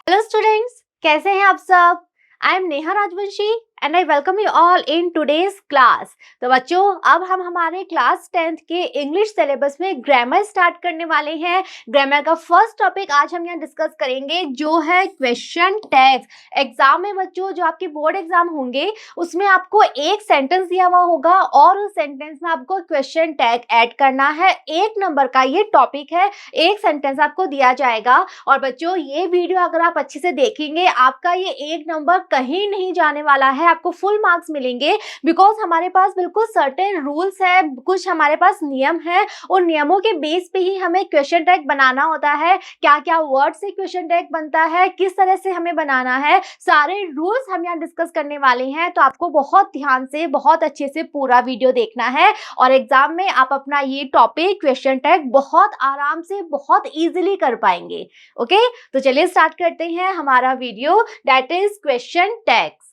Hello students, कैसे हैं आप सब। I am Neha Rajvanshi and I welcome you all in today's class. तो बच्चों, अब हम हमारे क्लास 10th के इंग्लिश सिलेबस में ग्रामर स्टार्ट करने वाले हैं। ग्रामर का फर्स्ट टॉपिक आज हम यहाँ डिस्कस करेंगे जो है क्वेश्चन टैग्स। एग्जाम में बच्चों, जो आपके बोर्ड एग्जाम होंगे उसमें आपको एक सेंटेंस दिया हुआ होगा और उस सेंटेंस में आपको क्वेश्चन टैग ऐड करना है। 1 नंबर का ये टॉपिक है, एक सेंटेंस आपको दिया जाएगा। और बच्चों, ये वीडियो अगर आप अच्छे से देखेंगे, आपका ये 1 नंबर कहीं नहीं जाने वाला है, आपको फुल मार्क्स मिलेंगे। बिकॉज हमारे पास बिल्कुल सर्टेन रूल्स है, कुछ हमारे पास नियम है, उन नियमों के बेस पे ही हमें क्वेश्चन टैग बनाना होता है। क्या क्या वर्ड से क्वेश्चन टैग बनता है, किस तरह से हमें बनाना है, सारे रूल्स हम यहाँ डिस्कस करने वाले हैं। तो आपको बहुत ध्यान से, बहुत अच्छे से पूरा वीडियो देखना है और एग्जाम में आप अपना ये टॉपिक क्वेश्चन टैग बहुत आराम से, बहुत इजीली कर पाएंगे। ओके, तो चलिए स्टार्ट करते हैं हमारा video, that is question tags.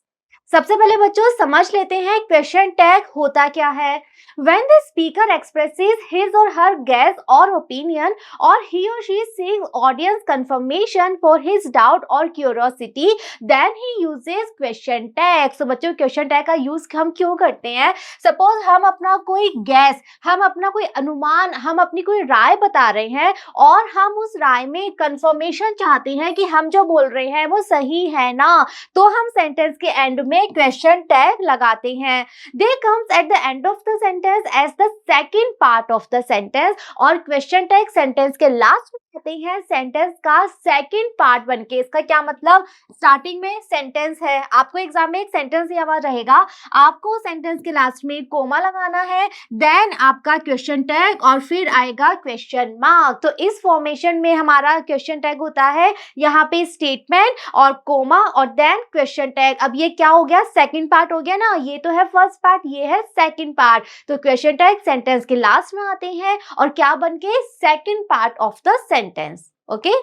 सबसे पहले बच्चों समझ लेते हैं क्वेश्चन टैग होता क्या है। When the speaker expresses his or her guess or opinion, or he or she seeks audience confirmation for his doubt or curiosity, then he uses question tag। तो बच्चों, क्वेश्चन टैग का use हम क्यों करते हैं? सपोज हम अपना कोई गैस, हम अपना कोई अनुमान, हम अपनी कोई राय बता रहे हैं और हम उस राय में कंफर्मेशन चाहते हैं कि हम जो बोल रहे हैं वो सही है ना, तो हम सेंटेंस के एंड में क्वेश्चन टैग लगाते हैं। They comes at the end of the sentence as the second part of the sentence. और क्वेश्चन टैग सेंटेंस के लास्ट में आते हैं सेंटेंस का सेकेंड पार्ट बनके। इसका क्या मतलब? स्टार्टिंग में सेंटेंस है, आपको एग्जाम में एक सेंटेंस दिया हुआ रहेगा, आपको सेंटेंस के लास्ट में कोमा लगाना है, देन आपका क्वेश्चन टैग और फिर आएगा क्वेश्चन मार्क। तो इस फॉर्मेशन में हमारा क्वेश्चन टैग होता है, यहाँ पे स्टेटमेंट और कोमा और देन क्वेश्चन टैग। अब ये क्या हो गया? सेकंड पार्ट हो गया ना, ये तो है फर्स्ट पार्ट, ये है सेकंड पार्ट। तो क्वेश्चन टैग सेंटेंस के लास्ट में आते हैं और क्या बनके? Second part of the sentence. Okay,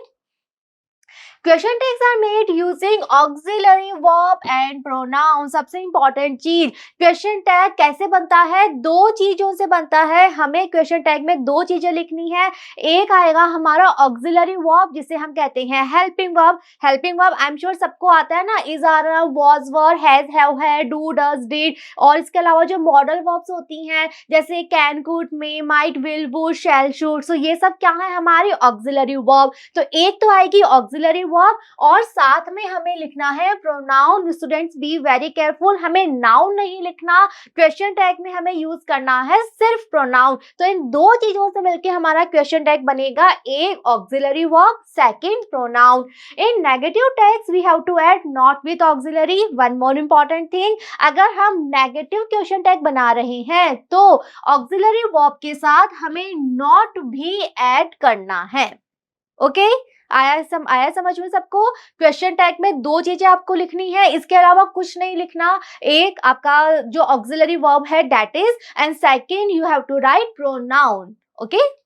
question tags are made using auxiliary verb and pronoun. सबसे इंपॉर्टेंट चीज, क्वेश्चन टैग कैसे बनता है? 2 चीजों से बनता है। हमें क्वेश्चन टैग में 2 चीजें लिखनी है। एक आएगा हमारा ऑक्सिलरी वर्ब, जिसे हम कहते हैं helping verb. Helping verb I am sure सबको आता है ना, is, are, was, were, has, have, had, do, does, did. और इसके अलावा जो मॉडल वर्ब्स होती हैं जैसे can, could, may, might, will, would, shall, should, so ये सब क्या है? हमारी ऑक्सिलरी वर्ब। तो एक तो आएगी ऑक्सिलरी वर्ब और साथ में हमें लिखना है pronoun. Students be very careful, हमें नाउन नहीं लिखना, क्वेश्चन टैग में हमें यूज करना है सिर्फ प्रोनाउन। तो इन 2 चीजों से मिलकर हमारा क्वेश्चन टैग बनेगा, एक auxiliary verb, second pronoun. In negative tags we have to add not with auxiliary. One more important thing, अगर हम नेगेटिव क्वेश्चन टैग बना रहे हैं तो ऑक्सिलरी वर्ब के साथ हमें नॉट भी ऐड करना है। ओके, आया समझ में सबको? क्वेश्चन टैग में 2 चीजें आपको लिखनी है, इसके अलावा कुछ नहीं लिखना। एक आपका जो ऑक्सिलरी वर्ब है that is, and second you have to write pronoun. Okay,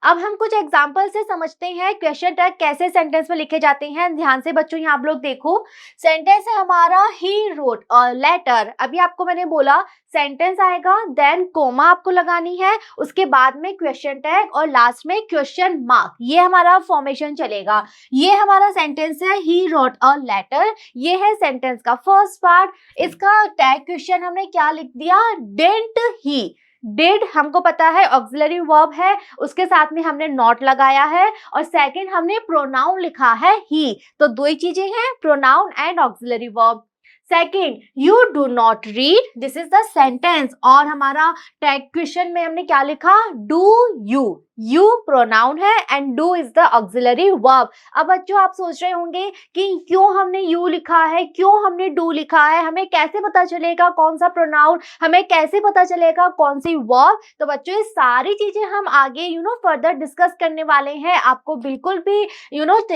अब हम कुछ एग्जाम्पल से समझते हैं क्वेश्चन टैग कैसे सेंटेंस में लिखे जाते हैं। ध्यान से बच्चों यहाँ आप लोग देखो, सेंटेंस है हमारा ही रोट और लेटर। अभी आपको मैंने बोला सेंटेंस आएगा, देन कोमा आपको लगानी है, उसके बाद में क्वेश्चन टैग और लास्ट में क्वेश्चन मार्क। ये हमारा फॉर्मेशन चलेगा। ये हमारा सेंटेंस है ही रोट अ लेटर, ये है सेंटेंस का फर्स्ट पार्ट। इसका टैग क्वेश्चन हमने क्या लिख दिया? Didn't he. डिड हमको पता है ऑक्सिलरी वर्ब है, उसके साथ में हमने नॉट लगाया है और सेकंड हमने प्रोनाउन लिखा है ही। तो 2 ही चीजें हैं, pronoun and auxiliary verb. Second, you do not read, this is the sentence. और हमारा टैग क्वेश्चन में हमने क्या लिखा? Do you. यू प्रोनाउन है and do is the auxiliary verb. अब बच्चों आप सोच रहे होंगे कि क्यों हमने यू लिखा है, क्यों हमने डू लिखा है, हमें कैसे पता चलेगा कौन सा प्रोनाउन, हमें कैसे पता चलेगा कौन सी वर्ब? तो बच्चों ये सारी चीजें हम आगे फर्दर डिस्कस करने वाले हैं। आपको बिल्कुल भी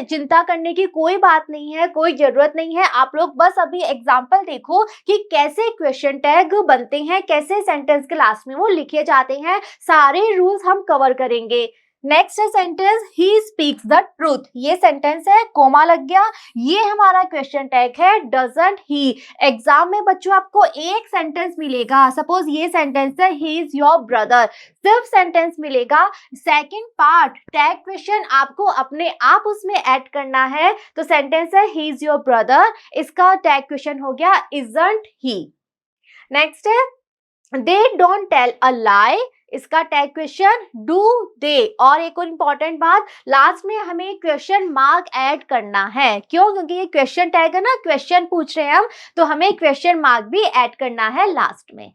चिंता करने की कोई बात नहीं है, कोई जरूरत नहीं है। आप लोग बस अभी एग्जाम्पल देखो कि कैसे क्वेश्चन टैग बनते हैं, कैसे सेंटेंस के लास्ट में वो लिखे जाते हैं। सारे रूल्स हम कवर करेंगे। नेक्स्ट है sentence he speaks the truth. ये सेंटेंस है, कोमा लग गया, ये हमारा क्वेश्चन टैग है डजंट ही। एग्जाम में बच्चों आपको एक सेंटेंस मिलेगा, सपोज ये सेंटेंस है ही इज योर ब्रदर, सिर्फ सेंटेंस मिलेगा। सेकंड पार्ट टैग क्वेश्चन आपको अपने आप उसमें ऐड करना है। तो सेंटेंस है ही इज योर ब्रदर, इसका टैग क्वेश्चन हो गया इजंट ही। नेक्स्ट है दे डोंट टेल अ लाई, इसका टैग क्वेश्चन डू दे। और एक और इंपॉर्टेंट बात, लास्ट में हमें क्वेश्चन मार्क ऐड करना है। क्यों? क्योंकि ये क्वेश्चन टैग है ना, क्वेश्चन पूछ रहे हैं हम, तो हमें क्वेश्चन मार्क भी ऐड करना है लास्ट में।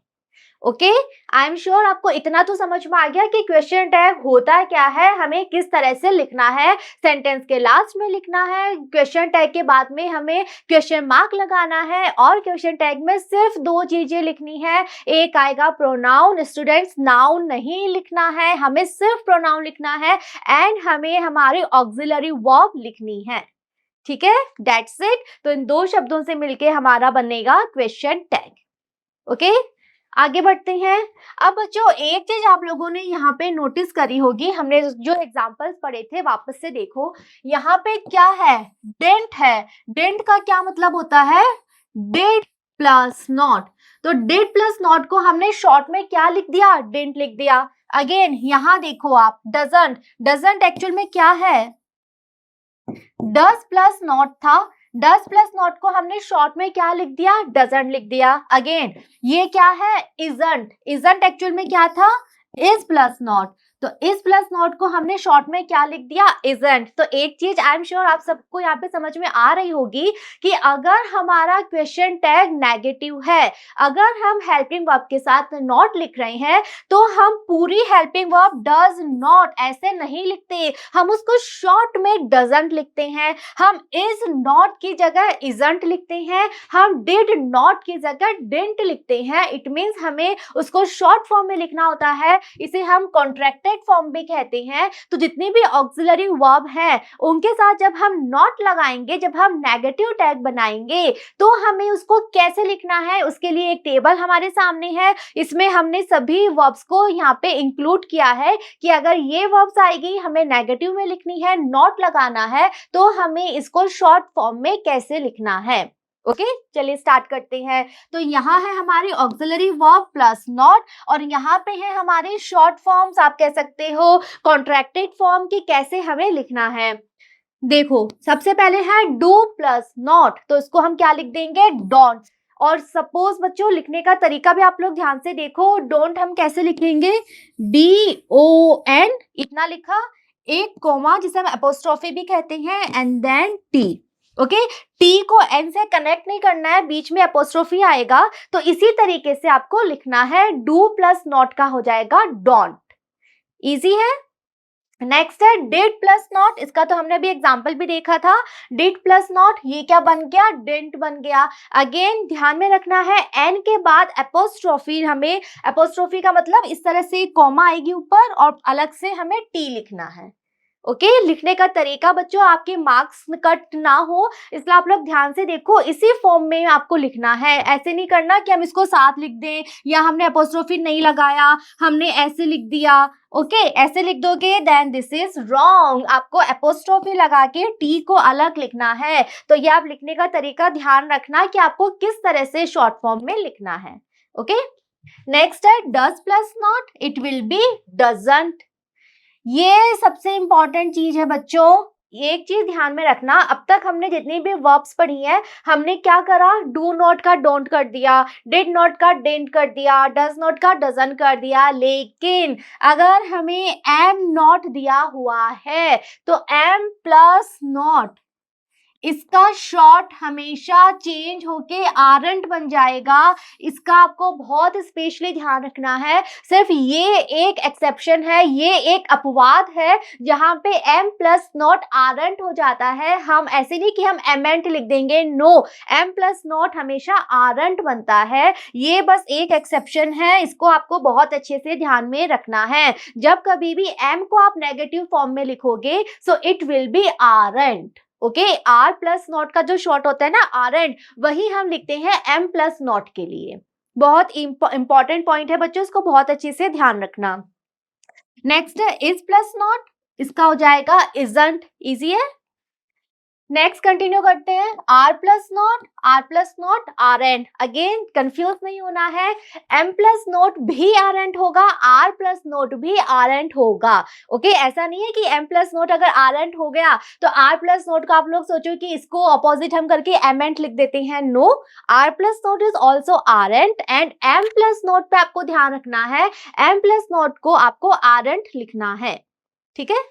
ओके, आई एम श्योर आपको इतना तो समझ में आ गया कि क्वेश्चन टैग होता क्या है, हमें किस तरह से लिखना है। सेंटेंस के लास्ट में लिखना है, क्वेश्चन टैग के बाद में हमें क्वेश्चन मार्क लगाना है, और क्वेश्चन टैग में सिर्फ दो चीजें लिखनी है। एक आएगा प्रोनाउन, स्टूडेंट्स नाउन नहीं लिखना है, हमें सिर्फ प्रोनाउन लिखना है, एंड हमें हमारी ऑक्सिलरी वर्ब लिखनी है। ठीक है, दैट्स इट। तो इन दो शब्दों से मिलके हमारा बनेगा क्वेश्चन टैग। ओके, आगे बढ़ते हैं। अब बच्चों एक चीज आप लोगों ने यहाँ पे नोटिस करी होगी, हमने जो एग्जांपल्स पढ़े थे वापस से देखो, यहाँ पे क्या है, डेंट है। डेंट का क्या मतलब होता है, डिड प्लस नॉट। तो डिड प्लस नॉट को हमने शॉर्ट में क्या लिख दिया, डेंट लिख दिया। अगेन यहाँ देखो आप, डजंट, डजंट एक्चुअल में क्या है, डज प्लस नॉट था, डज प्लस नॉट को हमने शॉर्ट में क्या लिख दिया, डजंट लिख दिया। अगेन ये क्या है, इजंट, इजंट एक्चुअल में क्या था, इज प्लस नॉट, तो इज प्लस नॉट को हमने शॉर्ट में क्या लिख दिया, इजंट। तो एक चीज आई एम श्योर आप सबको यहाँ पे समझ में आ रही होगी कि अगर हमारा क्वेश्चन टैग नेगेटिव है, अगर हम हेल्पिंग वर्ब के साथ नॉट लिख रहे हैं, तो हम पूरी हेल्पिंग वर्ब डज नॉट ऐसे नहीं लिखते, हम उसको शॉर्ट में डजंट लिखते हैं, हम इज नॉट की जगह इजंट लिखते हैं, हम डिड नॉट की जगह डिडंट लिखते हैं। इट मीन्स हमें उसको शॉर्ट फॉर्म में लिखना होता है, इसे हम कॉन्ट्रैक्टेड फॉर्म भी कहते हैं। तो जितनी भी ऑक्सिलरी वर्ब है उनके साथ जब हम नॉट लगाएंगे, जब हम नेगेटिव टैग बनाएंगे, तो हमें उसको कैसे लिखना है, उसके लिए एक टेबल हमारे सामने है। इसमें हमने सभी वर्ब्स को यहाँ पे इंक्लूड किया है कि अगर ये वर्ब्स आएगी हमें नेगेटिव में लिखनी है, नॉट लगाना है, तो हमें इसको शॉर्ट फॉर्म में कैसे लिखना है। ओके, चलिए स्टार्ट करते हैं। तो यहाँ है हमारी ऑक्सिलरी वर्ब प्लस नॉट, और यहाँ पे है हमारे शॉर्ट फॉर्म्स, आप कह सकते हो कॉन्ट्रैक्टेड फॉर्म की कैसे हमें लिखना है। देखो सबसे पहले है डू प्लस नॉट, तो इसको हम क्या लिख देंगे, डोंट। और सपोज बच्चों लिखने का तरीका भी आप लोग ध्यान से देखो, डोंट हम कैसे लिखेंगे, DON, इतना लिखा, एक कोमा जिसे हम एपोस्ट्रोफी भी कहते हैं, and then T. Okay, T को एन से कनेक्ट नहीं करना है, बीच में एपोस्ट्रोफी आएगा, तो इसी तरीके से आपको लिखना है, डू प्लस नॉट का हो जाएगा डोंट। इजी है। नेक्स्ट है डिड प्लस नॉट, इसका तो हमने अभी एग्जांपल भी देखा था, डिड प्लस नॉट ये क्या बन गया, डिडंट बन गया। अगेन ध्यान में रखना है, एन के बाद एपोस्ट्रोफी, हमें एपोस्ट्रोफी का मतलब इस तरह से कॉमा आएगी ऊपर और अलग से हमें टी लिखना है। ओके, लिखने का तरीका बच्चों आपके मार्क्स कट ना हो, इसलिए आप लोग ध्यान से देखो, इसी फॉर्म में आपको लिखना है। ऐसे नहीं करना कि हम इसको साथ लिख दें, या हमने अपोस्ट्रोफी नहीं लगाया हमने ऐसे लिख दिया। ओके, ऐसे लिख दोगे देन दिस इज रॉन्ग, आपको अपोस्ट्रोफी लगा के टी को अलग लिखना है। तो ये आप लिखने का तरीका ध्यान रखना कि आपको किस तरह से शॉर्ट फॉर्म में लिखना है। ओके, नेक्स्ट है does plus not, it will B doesn't. ये सबसे इंपॉर्टेंट चीज है बच्चों, एक चीज ध्यान में रखना, अब तक हमने जितनी भी वर्ब्स पढ़ी है हमने क्या करा, डू नॉट का डोंट कर दिया, डिड नॉट का डिडंट कर दिया, डज नॉट का डजंट कर दिया, लेकिन अगर हमें एम नॉट दिया हुआ है तो एम प्लस नॉट, इसका शॉर्ट हमेशा चेंज होके आरंट बन जाएगा। इसका आपको बहुत स्पेशली ध्यान रखना है। सिर्फ ये एक एक्सेप्शन है, ये एक अपवाद है जहां पे एम प्लस नॉट आरंट हो जाता है। हम ऐसे नहीं कि हम एमेंट लिख देंगे, नो, एम प्लस नॉट हमेशा आरंट बनता है। ये बस एक एक्सेप्शन है, इसको आपको बहुत अच्छे से ध्यान में रखना है। जब कभी भी एम को आप नेगेटिव फॉर्म में लिखोगे so it will be aren't. Okay, are plus not का जो शॉर्ट होता है ना आरएंड, वही हम लिखते हैं एम प्लस नॉट के लिए। बहुत इंपॉर्टेंट पॉइंट है बच्चों, इसको बहुत अच्छे से ध्यान रखना। नेक्स्ट है इज प्लस नॉट, इसका हो जाएगा isn't। इजी है। नेक्स्ट कंटिन्यू करते हैं। Are plus not aren't. Again confuse नहीं होना है, एम प्लस नोट भी आर एंड होगा, आर प्लस नोट भी आर एंड होगा। ओके ऐसा नहीं है कि एम प्लस नोट अगर आर एंड हो गया तो आर प्लस नोट का आप लोग सोचो कि इसको अपोजिट हम करके एम एंड लिख देते हैं। No, are plus not is also aren't am plus not पे आपको ध्यान रखना है, एम प्लस नोट को आपको आर एंड लिखना है। ठीक है।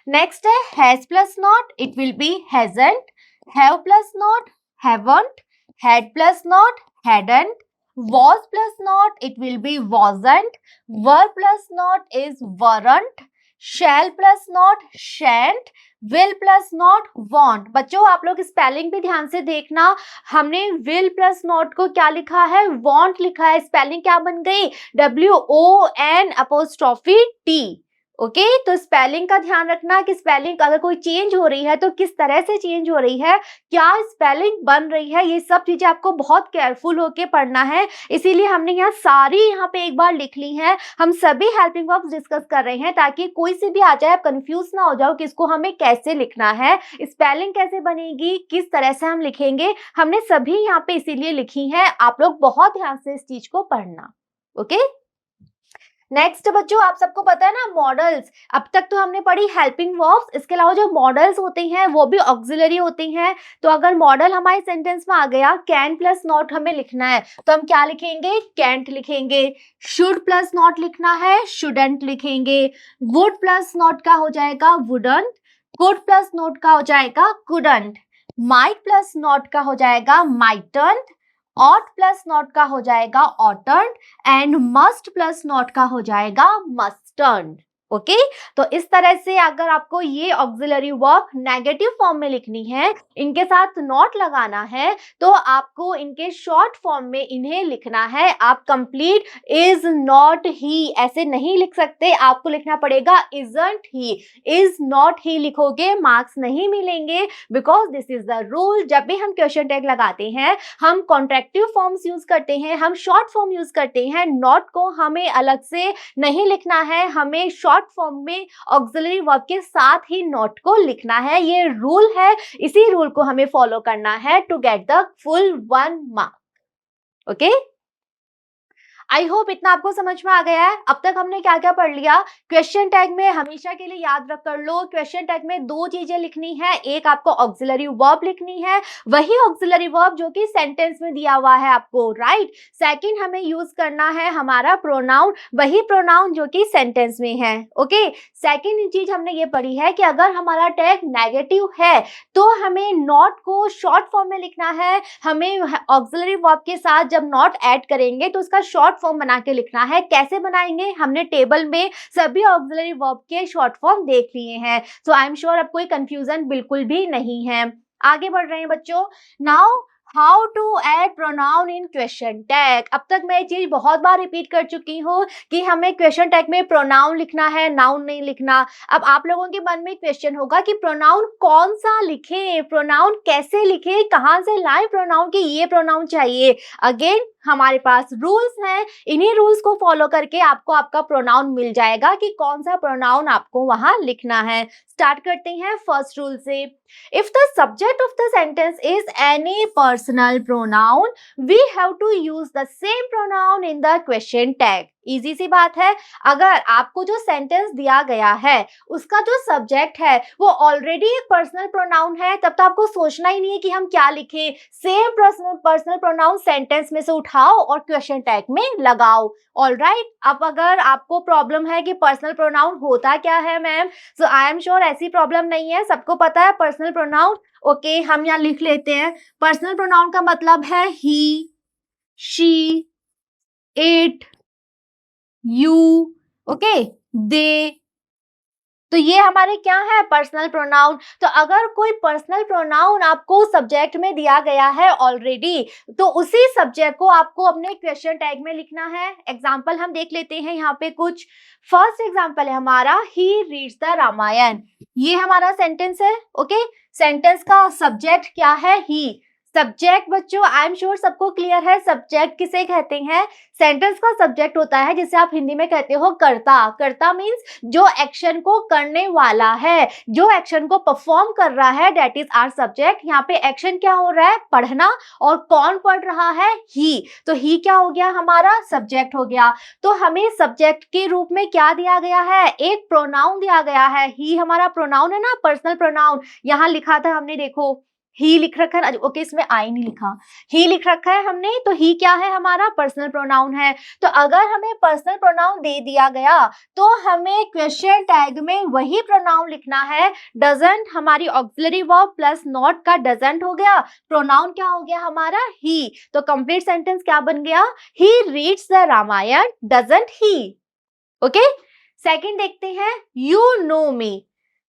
नेक्स्ट है has plus not, it will B hasn't. Have plus not, haven't. Had plus not, hadn't. was plus not, it will be wasn't. were plus not is weren't. shall plus not, shan't. will plus not, won't। बच्चों आप लोग spelling भी ध्यान से देखना, हमने will plus not को क्या लिखा है, won't लिखा है। स्पेलिंग क्या बन गई, WON''T। ओके तो स्पेलिंग का ध्यान रखना कि स्पेलिंग अगर कोई चेंज हो रही है तो किस तरह से चेंज हो रही है, क्या स्पेलिंग बन रही है, ये सब चीजें आपको बहुत केयरफुल होके पढ़ना है। इसीलिए हमने यहाँ सारी यहाँ पे एक बार लिख ली है। हम सभी हेल्पिंग वर्ब्स डिस्कस कर रहे हैं ताकि कोई से भी आ जाए आप कंफ्यूज ना हो जाओ कि इसको हमें कैसे लिखना है, स्पेलिंग कैसे बनेगी, किस तरह से हम लिखेंगे। हमने सभी यहाँ पे इसीलिए लिखी है। आप लोग बहुत ध्यान से इस चीज को पढ़ना। ओके नेक्स्ट बच्चों आप सबको पता है ना मॉडल्स, अब तक तो हमने पढ़ी हेल्पिंग वर्ब्स, इसके अलावा जो मॉडल्स होते हैं वो भी ऑक्सिलरी होते हैं। तो अगर मॉडल हमारे सेंटेंस में आ गया, कैन प्लस नॉट हमें लिखना है तो हम क्या लिखेंगे, कैंट लिखेंगे। शुड प्लस नॉट लिखना है, शुडंट लिखेंगे। वुड प्लस नॉट का हो जाएगा वुडंट। कुड प्लस नॉट का हो जाएगा कुडंट। माइट प्लस नॉट का हो जाएगा माइटंट। ऑट प्लस नॉट का हो जाएगा ऑटंट एंड मस्ट प्लस नॉट का हो जाएगा मस्टर्न। ओके तो इस तरह से अगर आपको ये ऑक्सिलरी वर्ब नेगेटिव फॉर्म में लिखनी है, इनके साथ नॉट लगाना है, तो आपको इनके शॉर्ट फॉर्म में इन्हें लिखना है। आप कंप्लीट इज नॉट ही ऐसे नहीं लिख सकते, आपको लिखना पड़ेगा इजंट ही। इज नॉट ही लिखोगे मार्क्स नहीं मिलेंगे, because this is the rule. जब भी हम क्वेश्चन टैग लगाते हैं हम कॉन्ट्रैक्टिव फॉर्म्स यूज करते हैं, हम शॉर्ट फॉर्म यूज करते हैं। नॉट को हमें अलग से नहीं लिखना है, हमें शॉर्ट फॉर्म में ऑक्सिलरी वर्ब के साथ ही नॉट को लिखना है। ये रूल है, इसी रूल को हमें फॉलो करना है to get the full 1 mark. Okay I hope इतना आपको समझ में आ गया है। अब तक हमने क्या क्या पढ़ लिया, क्वेश्चन टैग में हमेशा के लिए याद रख कर लो, क्वेश्चन टैग में 2 चीजें लिखनी है। एक आपको ऑक्सिलरी वर्ब लिखनी है, वही ऑक्सिलरी वर्ब जो कि सेंटेंस में दिया हुआ है आपको, राइट। सेकंड हमें यूज करना है हमारा प्रोनाउन, वही प्रोनाउन जो कि सेंटेंस में है। ओके सेकंड चीज हमने ये पढ़ी है कि अगर हमारा टैग नेगेटिव है तो हमें नॉट को शॉर्ट फॉर्म में लिखना है। हमें ऑक्सिलरी वर्ब के साथ जब नॉट ऐड करेंगे तो उसका शॉर्ट फॉर्म बना के लिखना है। कैसे बनाएंगे, हमने टेबल में सभी ऑक्सिलरी वर्ब के शॉर्ट फॉर्म देख लिए हैं। सो आई एम श्योर अब कोई कंफ्यूजन बिल्कुल भी नहीं है। आगे बढ़ रहे हैं बच्चों। Now how to add pronoun in question tag. अब तक मैं ये चीज बहुत बार रिपीट कर चुकी हूँ कि हमें क्वेश्चन टैग में प्रोनाउन लिखना है, नाउन नहीं लिखना। अब आप लोगों के मन में क्वेश्चन होगा कि प्रोनाउन कौन सा लिखें, प्रोनाउन कैसे लिखें, कहाँ से लाएं प्रोनाउन की ये प्रोनाउन चाहिए। अगेन हमारे पास रूल्स हैं, इन्हीं रूल्स को फॉलो करके आपको आपका प्रोनाउन मिल जाएगा कि कौन सा प्रोनाउन आपको वहां लिखना है। स्टार्ट करते हैं फर्स्ट रूल से। If the subject of the sentence is any personal pronoun, we have to use the same pronoun in the question tag. Easy सी बात है, अगर आपको जो सेंटेंस दिया गया है उसका जो सब्जेक्ट है वो ऑलरेडी एक पर्सनल प्रोनाउन है, तब तो आपको सोचना ही नहीं है कि हम क्या लिखें। सेम पर्सनल प्रोनाउन सेंटेंस में से उठाओ और क्वेश्चन टैग में लगाओ। ऑलराइट अब अगर आपको प्रॉब्लम है कि पर्सनल प्रोनाउन होता क्या है ma'am, so I am sure ऐसी प्रॉब्लम नहीं है, सबको पता है पर्सनल प्रोनाउन। ओके हम यहाँ लिख लेते हैं। पर्सनल प्रोनाउन का मतलब है ही, शी, इट, यू, ओके, दे। तो ये हमारे क्या है, पर्सनल प्रोनाउन। तो अगर कोई पर्सनल प्रोनाउन आपको सब्जेक्ट में दिया गया है ऑलरेडी, तो उसी सब्जेक्ट को आपको अपने क्वेश्चन टैग में लिखना है। एग्जांपल हम देख लेते हैं यहाँ पे कुछ। फर्स्ट एग्जांपल है हमारा, ही रीड्स द रामायण। ये हमारा सेंटेंस है। ओके सेंटेंस का सब्जेक्ट क्या है, ही। सब्जेक्ट बच्चों आई एम श्योर सबको क्लियर है सब्जेक्ट किसे कहते हैं। सेंटेंस का सब्जेक्ट होता है जिसे आप हिंदी में कहते हो कर्ता। कर्ता मीन्स जो एक्शन को करने वाला है, जो एक्शन को परफॉर्म कर रहा है, दैट इज आवर सब्जेक्ट। यहाँ पे एक्शन क्या हो रहा है, पढ़ना, और कौन पढ़ रहा है, ही। तो ही क्या हो गया, हमारा सब्जेक्ट हो गया। तो हमें सब्जेक्ट के रूप में क्या दिया गया है, एक प्रोनाउन दिया गया है। ही हमारा प्रोनाउन है ना, पर्सनल प्रोनाउन। यहाँ लिखा था हमने, देखो ही लिख रखा है, ओके इसमें आई नहीं लिखा, ही लिख रखा है हमने, तो ही क्या है, हमारा पर्सनल प्रोनाउन है। तो अगर हमें पर्सनल प्रोनाउन दे दिया गया तो हमें क्वेश्चन टैग में वही प्रोनाउन लिखना है। डजंट हमारी ऑक्सिलरी वर्ब प्लस नॉट का डजंट हो गया, प्रोनाउन क्या हो गया हमारा, ही। तो कंप्लीट सेंटेंस क्या बन गया, he reads the Ramayan doesn't he. Okay, second देखते हैं, यू नो मी,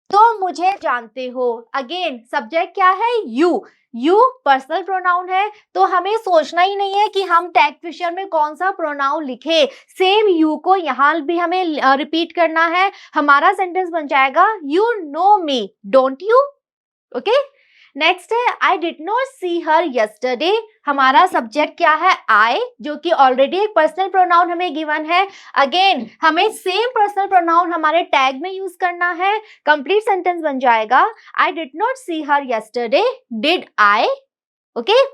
तो मुझे जानते हो। अगेन सब्जेक्ट क्या है, यू। यू पर्सनल प्रोनाउन है, तो हमें सोचना ही नहीं है कि हम टैग फिशर में कौन सा प्रोनाउन लिखे। सेम यू को यहाँ भी हमें रिपीट करना है। हमारा सेंटेंस बन जाएगा, you know me don't you. Okay, next है, I did not see her yesterday. हमारा सब्जेक्ट क्या है, आई, जो कि ऑलरेडी एक पर्सनल प्रोनाउन हमें गिवन है। अगेन हमें सेम पर्सनल प्रोनाउन हमारे टैग में यूज करना है। कंप्लीट सेंटेंस बन जाएगा, I did not see her yesterday did I. Okay,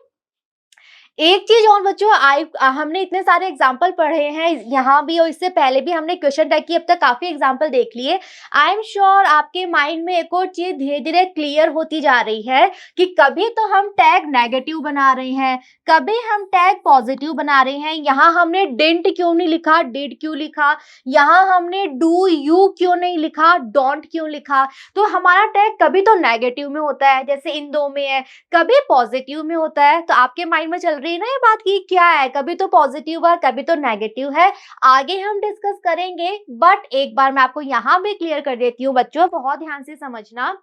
एक चीज और बच्चों, हमने इतने सारे एग्जाम्पल पढ़े हैं यहाँ भी और इससे पहले भी हमने क्वेश्चन टैग की अब तक काफी एग्जाम्पल देख लिए। आई एम श्योर आपके माइंड में एक और चीज धीरे धीरे क्लियर होती जा रही है कि कभी तो हम टैग नेगेटिव बना रहे हैं, कभी हम टैग पॉजिटिव बना रहे हैं। यहाँ हमने डिडंट क्यों नहीं लिखा, डिड क्यों लिखा, यहाँ हमने डू यू क्यों नहीं लिखा, डोंट क्यों लिखा। तो हमारा टैग कभी तो नेगेटिव में होता है, जैसे इन दो में है, कभी पॉजिटिव में होता है। तो आपके माइंड में चल रही है ना ये बात की क्या है, कभी तो पॉजिटिव है कभी तो नेगेटिव है। आगे हम डिस्कस करेंगे, बट एक बार मैं आपको यहाँ भी क्लियर कर देती हूँ बच्चों, बहुत ध्यान से समझना।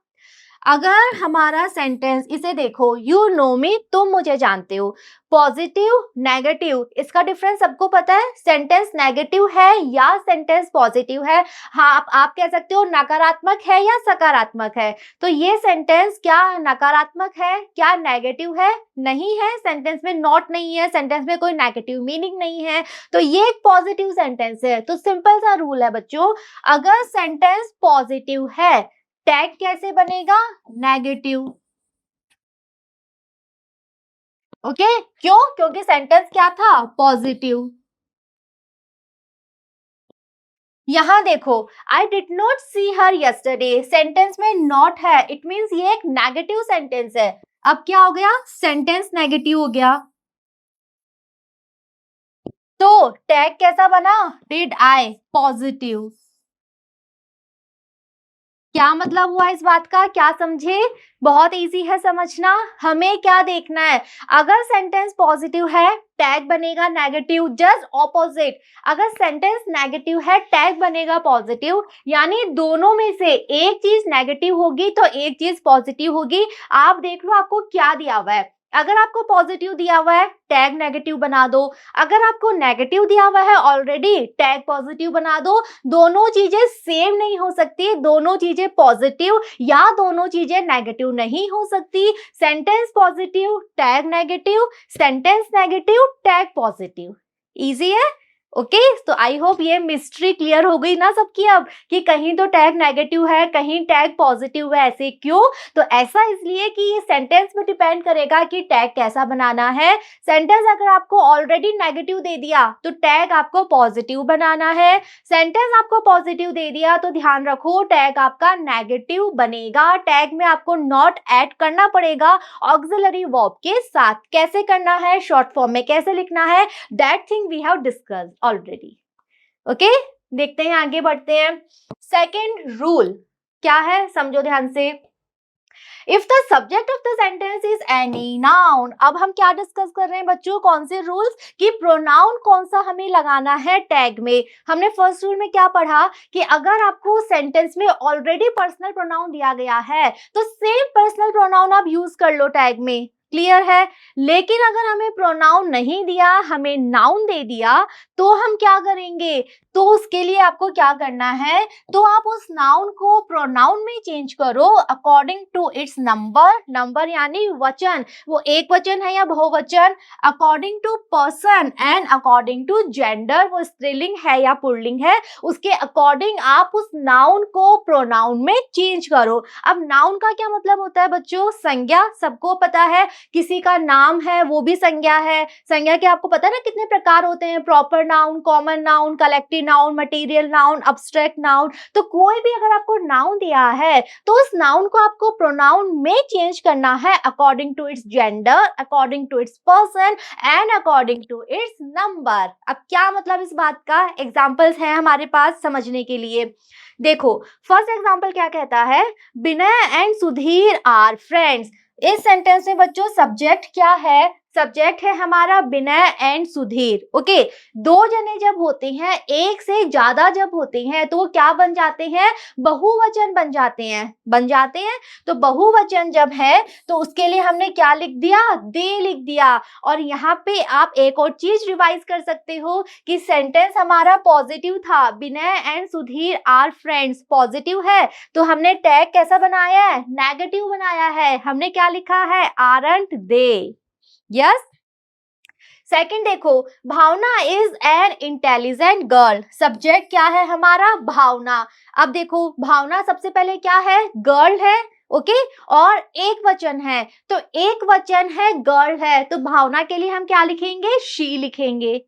अगर हमारा सेंटेंस, इसे देखो, यू नो मी, तुम मुझे जानते हो, पॉजिटिव नेगेटिव, इसका डिफरेंस सबको पता है। सेंटेंस नेगेटिव है या सेंटेंस पॉजिटिव है, हाँ आप कह सकते हो नकारात्मक है या सकारात्मक है। तो ये सेंटेंस क्या नकारात्मक है, क्या नेगेटिव है, नहीं है। सेंटेंस में नॉट नहीं है, सेंटेंस में कोई नेगेटिव मीनिंग नहीं है, तो ये एक पॉजिटिव सेंटेंस है। तो सिंपल सा रूल है बच्चों, अगर सेंटेंस पॉजिटिव है टैग कैसे बनेगा, नेगेटिव। ओके, क्यों, क्योंकि सेंटेंस क्या था, पॉजिटिव। यहां देखो, I did not see her yesterday, sentence में नॉट है, इट मींस ये एक नेगेटिव सेंटेंस है। अब क्या हो गया, सेंटेंस नेगेटिव हो गया, तो टैग कैसा बना, डिड आई, पॉजिटिव। क्या मतलब हुआ इस बात का, क्या समझे, बहुत इजी है समझना। हमें क्या देखना है, अगर सेंटेंस पॉजिटिव है टैग बनेगा नेगेटिव, जस्ट ऑपोजिट। अगर सेंटेंस नेगेटिव है टैग बनेगा पॉजिटिव, यानी दोनों में से एक चीज नेगेटिव होगी तो एक चीज पॉजिटिव होगी। आप देख लो आपको क्या दिया हुआ है, अगर आपको पॉजिटिव दिया हुआ है टैग नेगेटिव बना दो, अगर आपको नेगेटिव दिया हुआ है ऑलरेडी टैग पॉजिटिव बना दो। दोनों चीजें सेम नहीं हो सकती, दोनों चीजें पॉजिटिव या दोनों चीजें नेगेटिव नहीं हो सकती। Sentence positive tag negative, sentence negative tag positive, easy है। ओके, तो आई होप ये मिस्ट्री क्लियर हो गई ना सबकी अब, कि कहीं तो टैग नेगेटिव है कहीं टैग पॉजिटिव है, ऐसे क्यों। तो ऐसा इसलिए कि ये सेंटेंस में डिपेंड करेगा कि टैग कैसा बनाना है। सेंटेंस अगर आपको ऑलरेडी नेगेटिव दे दिया तो टैग आपको पॉजिटिव बनाना है, सेंटेंस आपको पॉजिटिव दे दिया तो ध्यान रखो टैग आपका नेगेटिव बनेगा। टैग में आपको नॉट ऐड करना पड़ेगा ऑक्सिलरी वर्ब के साथ। कैसे करना है, शॉर्ट फॉर्म में कैसे लिखना है, that thing we have discussed already. Okay, देखते हैं आगे बढ़ते हैं। सेकेंड रूल क्या है, समझो ध्यान से। If the subject of the sentence is any noun, अब हम क्या डिस्कस कर रहे हैं बच्चों, कौन से रूल्स, कि प्रोनाउन कौन सा हमें लगाना है टैग में। हमने फर्स्ट रूल में क्या पढ़ा कि अगर आपको सेंटेंस में ऑलरेडी पर्सनल प्रोनाउन दिया गया है तो सेम पर्सनल प्रोनाउन आप यूज कर लो टैग में, क्लियर है। लेकिन अगर हमें प्रोनाउन नहीं दिया, हमें नाउन दे दिया, तो हम क्या करेंगे, तो उसके लिए आपको क्या करना है, तो आप उस नाउन को प्रोनाउन में चेंज करो according to its number, number यानी वचन, वो एक वचन है या बहुवचन, according to person and according to gender, वो स्त्रीलिंग है या पुल्लिंग है, उसके अकॉर्डिंग आप उस नाउन को प्रोनाउन में चेंज करो। अब नाउन का क्या मतलब होता है बच्चों, संज्ञा, सबको पता है, किसी का नाम है वो भी संज्ञा है। संज्ञा के आपको पता है ना कितने प्रकार होते हैं, proper noun, common noun, collective noun, material noun, abstract noun. तो कोई भी अगर आपको नाउन दिया है तो उस नाउन को आपको प्रोनाउन में चेंज करना है according to its gender, according to its person and according to its number. अब क्या मतलब इस बात का, एग्जांपल्स हैं हमारे पास समझने के लिए। देखो फर्स्ट एग्जांपल क्या कहता है, विनय एंड सुधीर आर फ्रेंड्स। इस सेंटेंस में बच्चों सब्जेक्ट क्या है, सब्जेक्ट है हमारा विनय एंड सुधीर। ओके, दो जने जब होते हैं, एक से ज्यादा जब होते हैं तो वो क्या बन जाते हैं, बहुवचन बन जाते हैं, बन जाते हैं। तो बहुवचन जब है तो उसके लिए हमने क्या लिख दिया, दे लिख दिया। और यहाँ पे आप एक और चीज रिवाइज कर सकते हो कि सेंटेंस हमारा पॉजिटिव था, Vinay and Sudhir are friends, positive है, तो हमने टैग कैसा बनाया है, नेगेटिव बनाया है। हमने क्या लिखा है, आरंट दे। यस। सेकंड देखो, Bhavna is an intelligent girl. Subject क्या है हमारा, भावना। अब देखो भावना सबसे पहले क्या है, गर्ल है। ओके, और एक वचन है, तो एक वचन है, गर्ल है, तो भावना के लिए हम क्या लिखेंगे, शी लिखेंगे।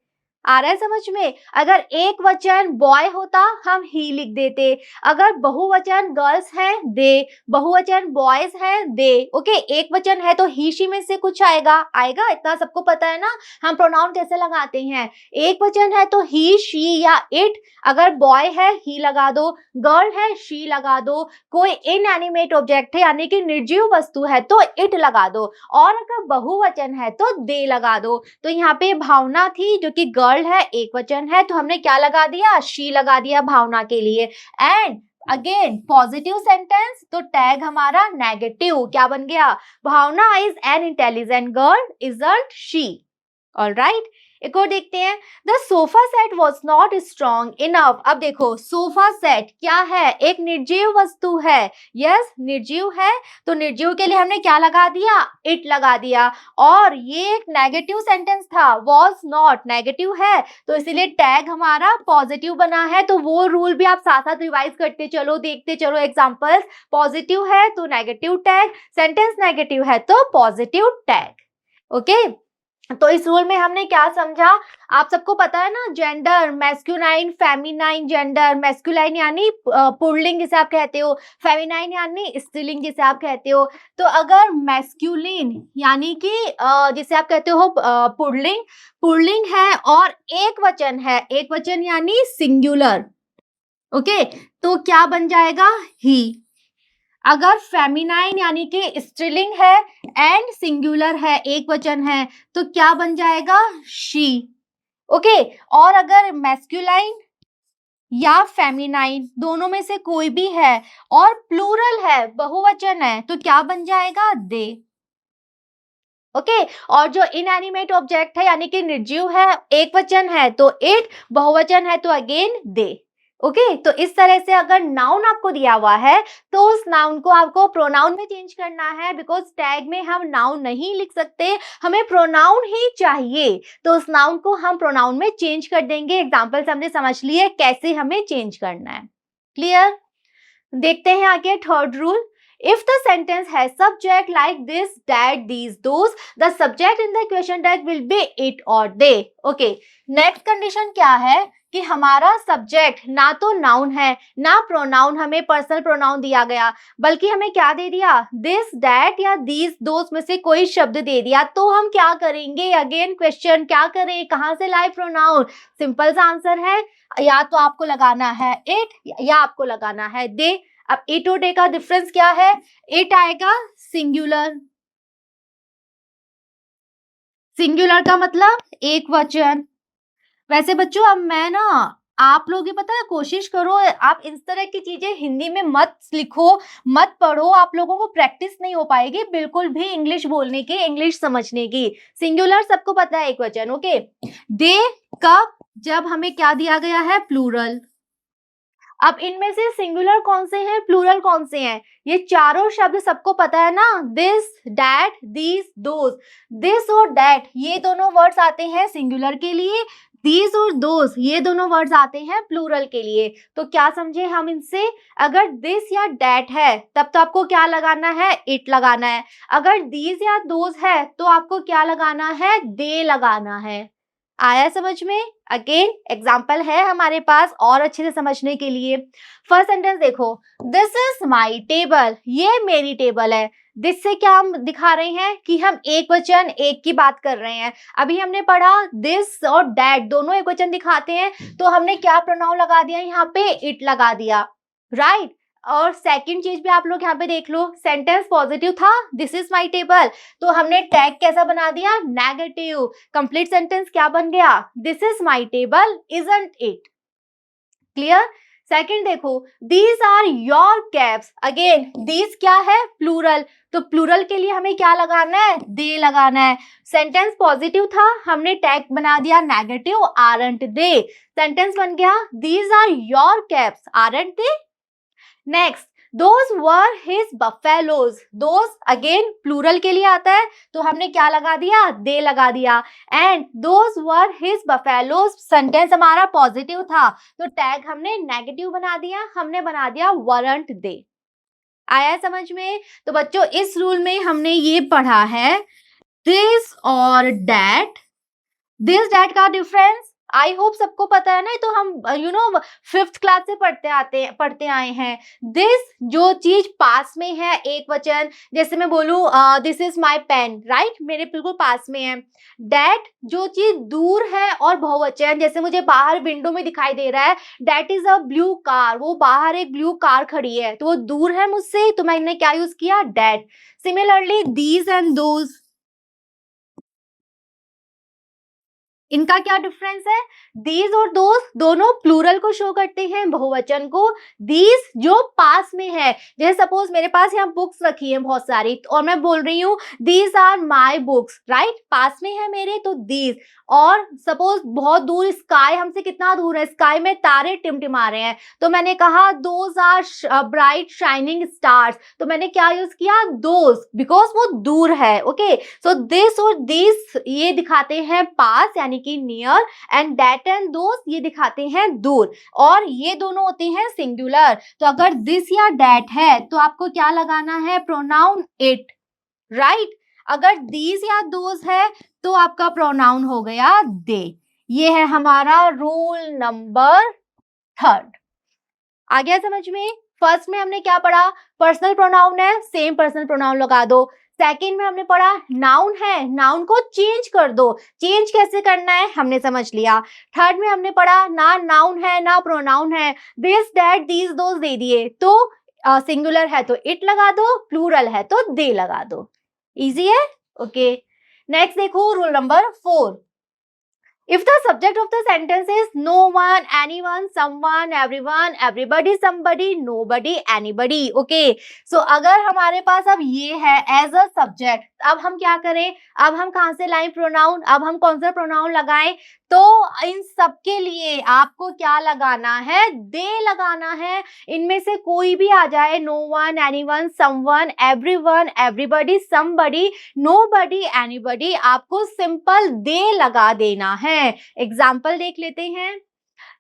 आ रहा है समझ में। अगर एक वचन बॉय होता हम ही लिख देते, अगर बहुवचन गर्ल्स है दे, बहुवचन बॉयज है दे। ओके, एक वचन है तो ही शी में से कुछ आएगा, आएगा, इतना सबको पता है ना हम प्रोनाउन कैसे लगाते हैं। एक वचन है तो ही शी या इट, अगर बॉय है ही लगा दो, गर्ल है शी लगा दो, कोई इनएनिमेट ऑब्जेक्ट है यानी कि निर्जीव वस्तु है तो इट लगा दो, और अगर बहुवचन है तो दे लगा दो। तो यहाँ पे भावना थी जो कि गर्ल है, एक वचन है, तो हमने क्या लगा दिया, शी लगा दिया भावना के लिए। एंड अगेन पॉजिटिव सेंटेंस तो टैग हमारा नेगेटिव, क्या बन गया, Bhavna is an intelligent girl, isn't she. Alright, एक और देखते हैं, the sofa set was not strong enough. अब देखो सोफा सेट क्या है, एक निर्जीव वस्तु है। यस, निर्जीव है, तो निर्जीव के लिए हमने क्या लगा दिया, इट लगा दिया। और ये एक नेगेटिव सेंटेंस था, वॉज नॉट नेगेटिव है, तो इसीलिए टैग हमारा पॉजिटिव बना है। तो वो रूल भी आप साथ साथ रिवाइज करते चलो, देखते चलो एग्जाम्पल्स। पॉजिटिव है तो नेगेटिव टैग, सेंटेंस नेगेटिव है तो पॉजिटिव टैग। ओके, तो इस रूल में हमने क्या समझा, आप सबको पता है ना, gender, masculine, feminine, gender masculine यानी पुल्लिंग जिसे आप कहते हो, फेमिनाइन यानी स्त्रीलिंग जिसे आप कहते हो। तो अगर मैस्कुलिन यानी कि जिसे आप कहते हो पुल्लिंग, पुल्लिंग है और एक वचन है, एक वचन यानी सिंगुलर। ओके, तो क्या बन जाएगा, ही। अगर फेमिनाइन यानी कि स्त्रीलिंग है एंड सिंगुलर है, एक वचन है, तो क्या बन जाएगा, शी। ओके, और अगर मैस्कुलाइन या फेमिनाइन दोनों में से कोई भी है और प्लूरल है, बहुवचन है, तो क्या बन जाएगा, दे। ओके, और जो इनएनिमेट ऑब्जेक्ट है यानी कि निर्जीव है, एक वचन है तो इट, बहुवचन है तो अगेन दे। ओके, तो इस तरह से अगर नाउन आपको दिया हुआ है तो उस नाउन को आपको प्रोनाउन में चेंज करना है, बिकॉज टैग में हम नाउन नहीं लिख सकते, हमें प्रोनाउन ही चाहिए, तो उस नाउन को हम प्रोनाउन में चेंज कर देंगे। एग्जाम्पल्स हमने समझ लिए कैसे हमें चेंज करना है। क्लियर, देखते हैं आगे third rule. If the sentence has subject like this, that, these, those, the subject in the question tag will be it or they. Okay, next condition क्या है कि हमारा सब्जेक्ट ना तो नाउन है ना प्रोनाउन, हमें पर्सनल प्रोनाउन दिया गया, बल्कि हमें क्या दे दिया, दिस, दैट या दीज, दोस में से कोई शब्द दे दिया। तो हम क्या करेंगे, अगेन क्वेश्चन, क्या करें, कहाँ से लाए प्रोनाउन। सिंपल सा आंसर है, या तो आपको लगाना है इट या आपको लगाना है दे। अब इट और डे का डिफरेंस क्या है, इट आएगा सिंगुलर, सिंगुलर का मतलब एक वचन। वैसे बच्चों अब मैं ना, आप लोग ये पता है, कोशिश करो आप इस तरह की चीजें हिंदी में मत लिखो, मत पढ़ो, आप लोगों को प्रैक्टिस नहीं हो पाएगी बिल्कुल भी इंग्लिश बोलने की, इंग्लिश समझने की। सिंगुलर सबको पता है एक वचन। ओके, दे कब, जब हमें क्या दिया गया है, प्लूरल। अब इनमें से सिंगुलर कौन से हैं, प्लूरल कौन से हैं? ये चारों शब्द सबको पता है ना, this, that, these, those. This और दैट ये दोनों वर्ड्स आते हैं सिंगुलर के लिए, दीज और दोज ये दोनों वर्ड्स आते हैं प्लूरल के लिए। तो क्या समझे हम इनसे? अगर दिस या दैट है तब तो आपको क्या लगाना है, इट लगाना है। अगर दीज या दोज है तो आपको क्या लगाना है, दे लगाना है। आया समझ में? अगेन एग्जाम्पल है हमारे पास और अच्छे से समझने के लिए। फर्स्ट सेंटेंस देखो, दिस इज माई टेबल, ये मेरी टेबल है। दिस से क्या हम दिखा रहे हैं कि हम एक वचन एक की बात कर रहे हैं। अभी हमने पढ़ा दिस और दैट दोनों एक वचन दिखाते हैं, तो हमने क्या प्रोनाउन लगा दिया यहाँ पे, इट लगा दिया, राइट। और सेकंड चीज भी आप लोग यहाँ पे देख लो, सेंटेंस पॉजिटिव था, दिस इज माई टेबल, तो हमने टैग कैसा बना दिया, नेगेटिव। कंप्लीट सेंटेंस क्या बन गया, this is my table isn't it. Clear? Second देखो, these are your caps, again these क्या है, प्लूरल, तो प्लूरल के लिए हमें क्या लगाना है, दे लगाना है। सेंटेंस पॉजिटिव था, हमने टैग बना दिया नेगेटिव, आरंट दे। सेंटेंस बन गया, these are your caps, aren't they. Next, those were his buffaloes, those again plural के लिए आता है, तो हमने क्या लगा दिया, दे लगा दिया। And those were his buffaloes, sentence हमारा पॉजिटिव था, तो टैग हमने नेगेटिव बना दिया, हमने बना दिया वरंट दे। आया समझ में? तो बच्चों इस रूल में हमने ये पढ़ा है, दिस और दैट, दिस दैट का डिफरेंस आई होप सबको पता है ना, तो हम फिफ्थ क्लास से पढ़ते आए हैं। दिस जो चीज पास में है एक वचन, जैसे मैं बोलूं this is my pen, right, मेरे बिल्कुल पास में है। दैट जो चीज दूर है और बहुवचन, जैसे मुझे बाहर विंडो में दिखाई दे रहा है, that is a blue car, वो बाहर एक ब्लू कार खड़ी है, तो वो दूर है मुझसे, तो मैंने क्या यूज किया, that. Similarly these and those, इनका क्या डिफरेंस है, दीज और दोज दोनों प्लूरल को शो करते हैं, बहुवचन को। दीज जो पास में है, जैसे सपोज मेरे पास यहाँ बुक्स रखी है बहुत सारी, और मैं बोल रही हूँ these are my books, right, पास में है मेरे, तो दीज। और सपोज बहुत दूर स्काई हमसे कितना दूर है, स्काई में तारे टिमटिमा रहे हैं, तो मैंने कहा those are bright shining stars, तो मैंने क्या यूज किया, दोज, बिकॉज वो दूर है। ओके, सो दिस और दिस ये दिखाते हैं पास यानी कि near, and that and those ये दिखाते हैं दूर, और ये दोनों होते हैं सिंगुलर। तो अगर दिस या दैट है तो आपको क्या लगाना है, प्रोनाउन इट, राइट। अगर दीज या दोज है तो आपका प्रोनाउन हो गया दे। ये है हमारा रूल नंबर थर्ड। आ गया समझ में? फर्स्ट में हमने क्या पढ़ा, पर्सनल प्रोनाउन है, सेम पर्सनल प्रोनाउन लगा दो। सेकंड में हमने पढ़ा नाउन है, नाउन को चेंज कर दो, चेंज कैसे करना है हमने समझ लिया। थर्ड में हमने पढ़ा ना नाउन है ना प्रोनाउन है, दिस दैट दीज दोज दे दिए, तो सिंगुलर है तो इट लगा दो, प्लूरल है तो दे लगा दो। इजी है? ओके, नेक्स्ट देखो rule number 4। If the subject of the sentence is no one, anyone, someone, everyone, everybody, somebody, nobody, anybody, okay. So अगर हमारे पास अब ये है as a subject, अब हम क्या करें, अब हम कहाँ से लाएं प्रोनाउन, अब हम कौन सा प्रोनाउन लगाएं, तो इन सब के लिए आपको क्या लगाना है, दे लगाना है। इनमें से कोई भी आ जाए, no one, anyone, someone, everyone, everybody, somebody, nobody, anybody, आपको सिंपल दे लगा देना है। एग्जाम्पल देख लेते हैं,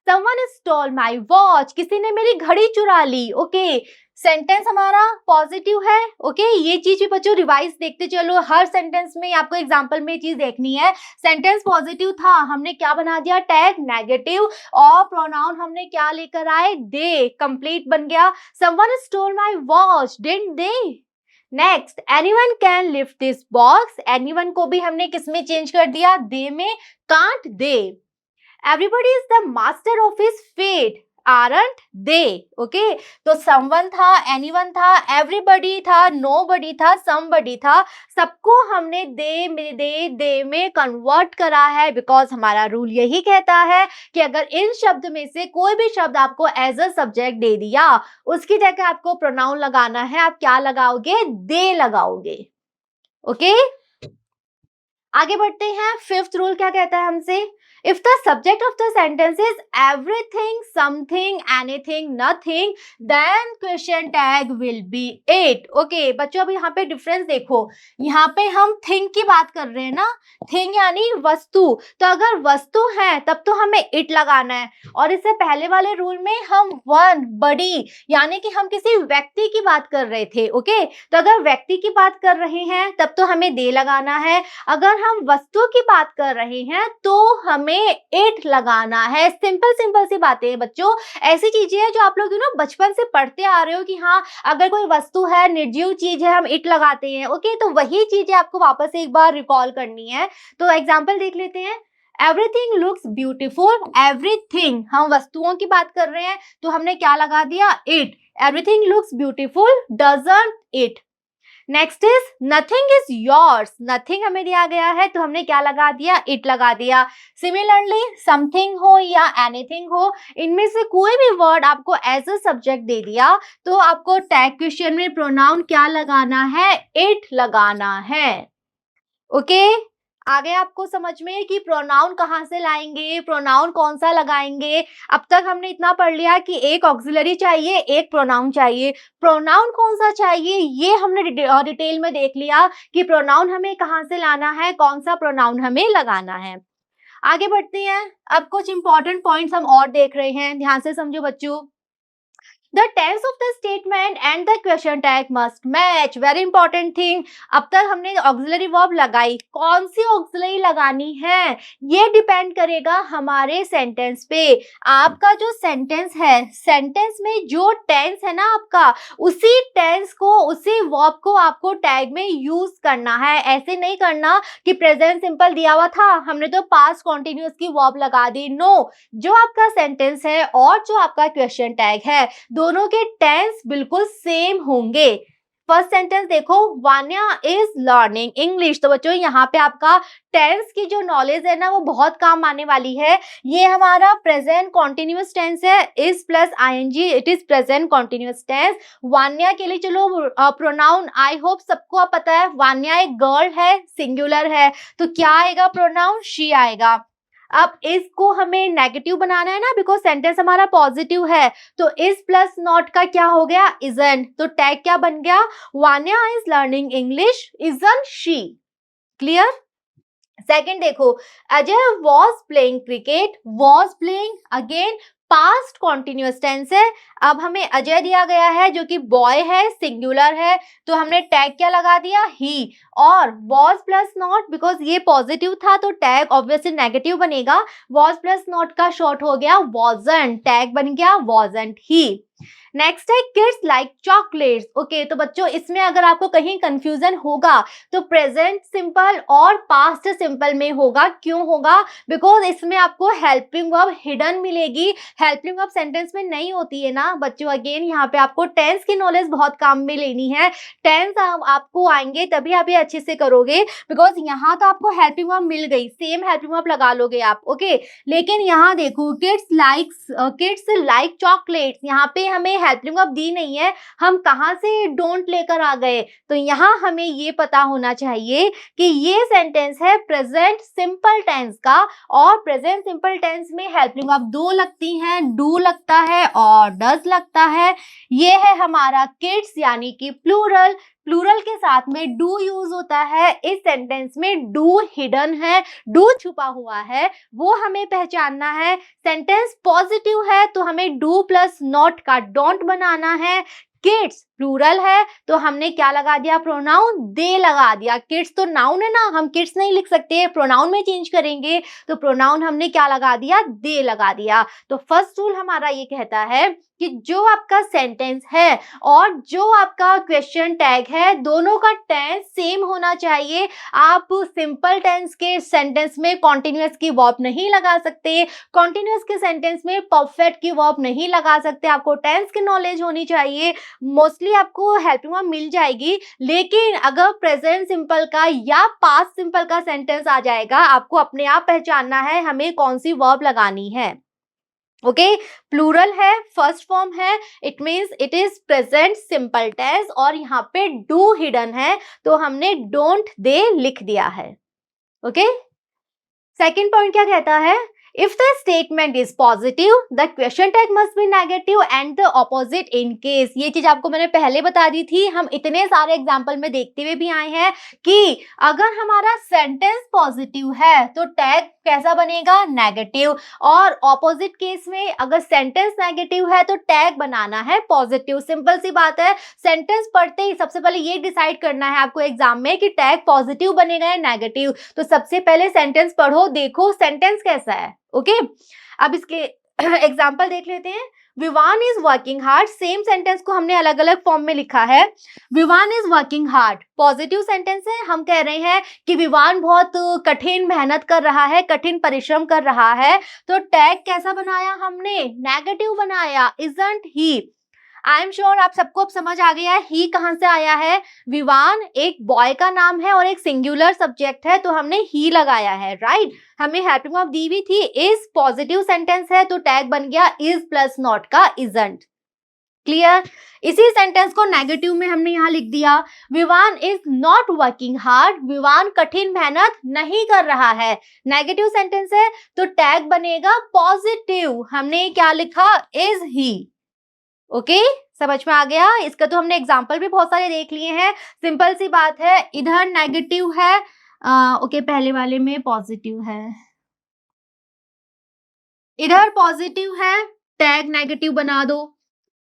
someone stole my watch, किसी ने मेरी घड़ी चुरा ली। ओके, सेंटेंस हमारा पॉजिटिव है। ओके, ये चीज भी बच्चों रिवाइज देखते चलो, हर सेंटेंस में आपको एग्जांपल में चीज देखनी है। सेंटेंस पॉजिटिव था, हमने क्या बना दिया, टैग नेगेटिव, और प्रोनाउन हमने क्या लेकर आए, दे, कंप्लीट बन गया। someone stole my watch, didn't they? Next, anyone can lift this box, anyone को भी हमने किस में चेंज कर दिया, दे में, can't they. Everybody is the master of his fate, aren't they. Okay, तो समवन था, एनीवन था, एवरीबडी था, नोबडी था, समबडी था, सबको हमने दे में कन्वर्ट करा है, बिकॉज हमारा रूल यही कहता है कि अगर इन शब्द में से कोई भी शब्द आपको एज अ सब्जेक्ट दे दिया, उसकी जगह आपको प्रोनाउन लगाना है, आप क्या लगाओगे, दे लगाओगे। ओके, आगे बढ़ते हैं। फिफ्थ रूल क्या कहता है हमसे, If the subject of the sentence is everything, something, anything, nothing, then question tag will be it. Okay, बच्चों अब यहाँ पे डिफरेंस देखो, यहाँ पे हम थिंग की बात कर रहे हैं ना, थिंग यानी वस्तु, तो अगर वस्तु है तब तो हमें इट लगाना है, और इससे पहले वाले रूल में हम वन बड़ी यानी कि हम किसी व्यक्ति की बात कर रहे थे. ओके, तो अगर व्यक्ति की बात कर रहे हैं तब तो हमें दे लगाना है, अगर हम वस्तु की बात कर रहे हैं तो हमें इट लगाना है. सिंपल सिंपल सी बातें हैं बच्चों, ऐसी चीजें हैं जो आप लोग बचपन से पढ़ते आ रहे हो कि हाँ अगर कोई वस्तु है, निर्जीव चीज है, हम इट लगाते हैं. ओके, तो वही चीजें आपको वापस एक बार रिकॉल करनी है. तो एग्जाम्पल देख लेते हैं. एवरीथिंग लुक्स ब्यूटिफुल, एवरीथिंग हम वस्तुओं की बात कर रहे हैं तो हमने क्या लगा दिया, it. Everything looks beautiful doesn't it. Next is nothing is yours, nothing हमें दिया गया है तो हमने क्या लगा दिया, इट लगा दिया. सिमिलरली समथिंग हो या एनीथिंग हो, इनमें से कोई भी वर्ड आपको एज अ सब्जेक्ट दे दिया तो आपको टैग क्वेश्चन में प्रोनाउन क्या लगाना है, इट लगाना है. ओके, आगे आपको समझ में कि प्रोनाउन कहाँ से लाएंगे, प्रोनाउन कौन सा लगाएंगे. अब तक हमने इतना पढ़ लिया कि एक ऑक्सिलरी चाहिए, एक प्रोनाउन चाहिए. प्रोनाउन कौन सा चाहिए ये हमने डिटेल में देख लिया कि प्रोनाउन हमें कहाँ से लाना है, कौन सा प्रोनाउन हमें लगाना है. आगे बढ़ते हैं. अब कुछ इंपॉर्टेंट पॉइंट्स हम और देख रहे हैं, ध्यान से समझो बच्चों. The tense of the statement and the question tag must match. Very important thing. अब तक हमने auxiliary verb लगाई, कौन सी auxiliary लगानी है ये डिपेंड करेगा हमारे सेंटेंस पे. आपका जो सेंटेंस है, सेंटेंस में जो टेंस है ना आपका, उसी टेंस को, उसी वर्ब को आपको टैग में यूज करना है. ऐसे नहीं करना कि प्रेजेंट सिंपल दिया हुआ था हमने तो पास्ट कॉन्टिन्यूअस की वर्ब लगा दी. नो, जो आपका सेंटेंस है और जो आपका क्वेश्चन टैग है दोनों के टेंस बिल्कुल सेम होंगे. फर्स्ट सेंटेंस देखो, वान्या इज लर्निंग इंग्लिश. तो बच्चों यहाँ पे आपका टेंस की जो नॉलेज है ना वो बहुत काम आने वाली है. ये हमारा प्रेजेंट कॉन्टिन्यूअस टेंस है, is plus ING, it is present continuous tense. Vanya के लिए चलो प्रोनाउन आई होप सबको आप पता है, वान्या एक गर्ल है, सिंगुलर है, तो क्या आएगा प्रोनाउन, शी आएगा. अब इसको हमें नेगेटिव बनाना है ना, बिकॉज सेंटेंस हमारा पॉजिटिव है, तो इज प्लस नॉट का क्या हो गया, इजंट. तो टैग क्या बन गया, Vanya is learning English, isn't she. Clear. Second देखो, Ajay was playing cricket, was playing again past continuous tense है. अब हमें अजय दिया गया है जो कि बॉय है, सिंगुलर है, तो हमने टैग क्या लगा दिया, ही. और वॉज प्लस नॉट, बिकॉज ये पॉजिटिव था तो टैग ऑब्वियसली नेगेटिव बनेगा. वॉज प्लस नॉट का शॉर्ट हो गया वॉजंट, टैग बन गया वॉजंट ही. नेक्स्ट है किड्स लाइक चॉकलेट्स. ओके, तो बच्चों इसमें अगर आपको कहीं कंफ्यूजन होगा तो प्रेजेंट सिंपल और पास्ट सिंपल में होगा. क्यों होगा, बिकॉज इसमें आपको हेल्पिंग वर्ब हिडन मिलेगी. हेल्पिंग वर्ब सेंटेंस में नहीं होती है ना बच्चों. अगेन यहाँ पे आपको टेंस की नॉलेज बहुत काम में लेनी है. टेंस आपको आएंगे तभी आप ये अच्छे से करोगे, बिकॉज यहाँ तो आपको हेल्पिंग वर्ब मिल गई, सेम हेल्पिंग वर्ब लगा लोगे आप. ओके, लेकिन यहाँ देखो किड्स लाइक चॉकलेट्स, यहाँ पे हमें हेल्पिंग वर्ब दी नहीं है, हम कहाँ से डोंट लेकर आ गए. तो यहाँ हमें ये पता होना चाहिए कि ये सेंटेंस है प्रेजेंट सिंपल टेंस का, और प्रेजेंट सिंपल टेंस में हेल्पिंग वर्ब दो लगती हैं, डू लगता है और डज लगता है. ये है हमारा किड्स यानी कि प्लूरल. प्लूरल के साथ में डू यूज होता है. इस सेंटेंस में डू हिडन है, डू छुपा हुआ है, वो हमें पहचानना है. सेंटेंस पॉजिटिव है तो हमें डू प्लस नॉट का डोंट बनाना है. किड्स प्लूरल है तो हमने क्या लगा दिया, प्रोनाउन दे लगा दिया. किड्स तो नाउन है ना, हम किड्स नहीं लिख सकते, प्रोनाउन में चेंज करेंगे, तो प्रोनाउन हमने क्या लगा दिया, दे लगा दिया. तो फर्स्ट रूल हमारा ये कहता है कि जो आपका सेंटेंस है और जो आपका क्वेश्चन टैग है दोनों का टेंस सेम होना चाहिए. आप सिंपल टेंस के सेंटेंस में कॉन्टिन्यूअस की वर्ब नहीं लगा सकते, कॉन्टिन्यूअस के सेंटेंस में परफेक्ट की वर्ब नहीं लगा सकते. आपको टेंस की नॉलेज होनी चाहिए. मोस्टली आपको हेल्पिंग वर्ब मिल जाएगी, लेकिन अगर प्रेजेंट सिंपल का या पास्ट सिंपल का सेंटेंस आ जाएगा, आपको अपने आप पहचानना है हमें कौन सी वर्ब लगानी है. ओके, प्लूरल है, फर्स्ट फॉर्म है, it means it is present simple tense, और यहाँ पे डू हिडन है तो हमने डोंट दे लिख दिया है. ओके, सेकेंड पॉइंट क्या कहता है, If the statement is positive, the question tag must be negative and the opposite in case. ये चीज आपको मैंने पहले बता दी थी, हम इतने सारे एग्जाम्पल में देखते हुए भी आए हैं कि अगर हमारा सेंटेंस पॉजिटिव है तो टैग कैसा बनेगा, नेगेटिव, और ऑपोजिट केस में अगर सेंटेंस नेगेटिव है तो टैग बनाना है पॉजिटिव। सिंपल सी बात है, सेंटेंस पढ़ते ही सबसे पहले ये डिसाइड करना है आपको एग्जाम में कि टैग पॉजिटिव बनेगा या नेगेटिव। तो सबसे पहले सेंटेंस पढ़ो, देखो सेंटेंस कैसा है। ओके, अब इसके एग्जाम्पल देख लेते हैं। Vivan is working hard, same sentence को हमने अलग अलग फॉर्म में लिखा है। Vivan is working hard positive sentence है, हम कह रहे हैं कि विवान बहुत कठिन मेहनत कर रहा है, कठिन परिश्रम कर रहा है। तो टैग कैसा बनाया हमने, नेगेटिव बनाया, isn't he. I am sure आप सबको अब समझ आ गया है ही कहां से आया है। विवान एक बॉय का नाम है और एक सिंगुलर सब्जेक्ट है, तो हमने ही लगाया है, राइट। हमें हेल्पिंग ऑफ दी हुई थी, इज पॉजिटिव सेंटेंस है तो टैग बन गया इज प्लस नॉट का इजंट। क्लियर। इसी सेंटेंस को नेगेटिव में हमने यहाँ लिख दिया, Vivan is not working hard, Vivan कठिन मेहनत नहीं कर रहा है। नेगेटिव सेंटेंस है तो टैग बनेगा पॉजिटिव, हमने क्या लिखा, इज ही। ओके, समझ में आ गया। इसका तो हमने एग्जाम्पल भी बहुत सारे देख लिए हैं, सिंपल सी बात है। इधर नेगेटिव है, ओके पहले वाले में पॉजिटिव है, इधर पॉजिटिव है, टैग नेगेटिव बना दो,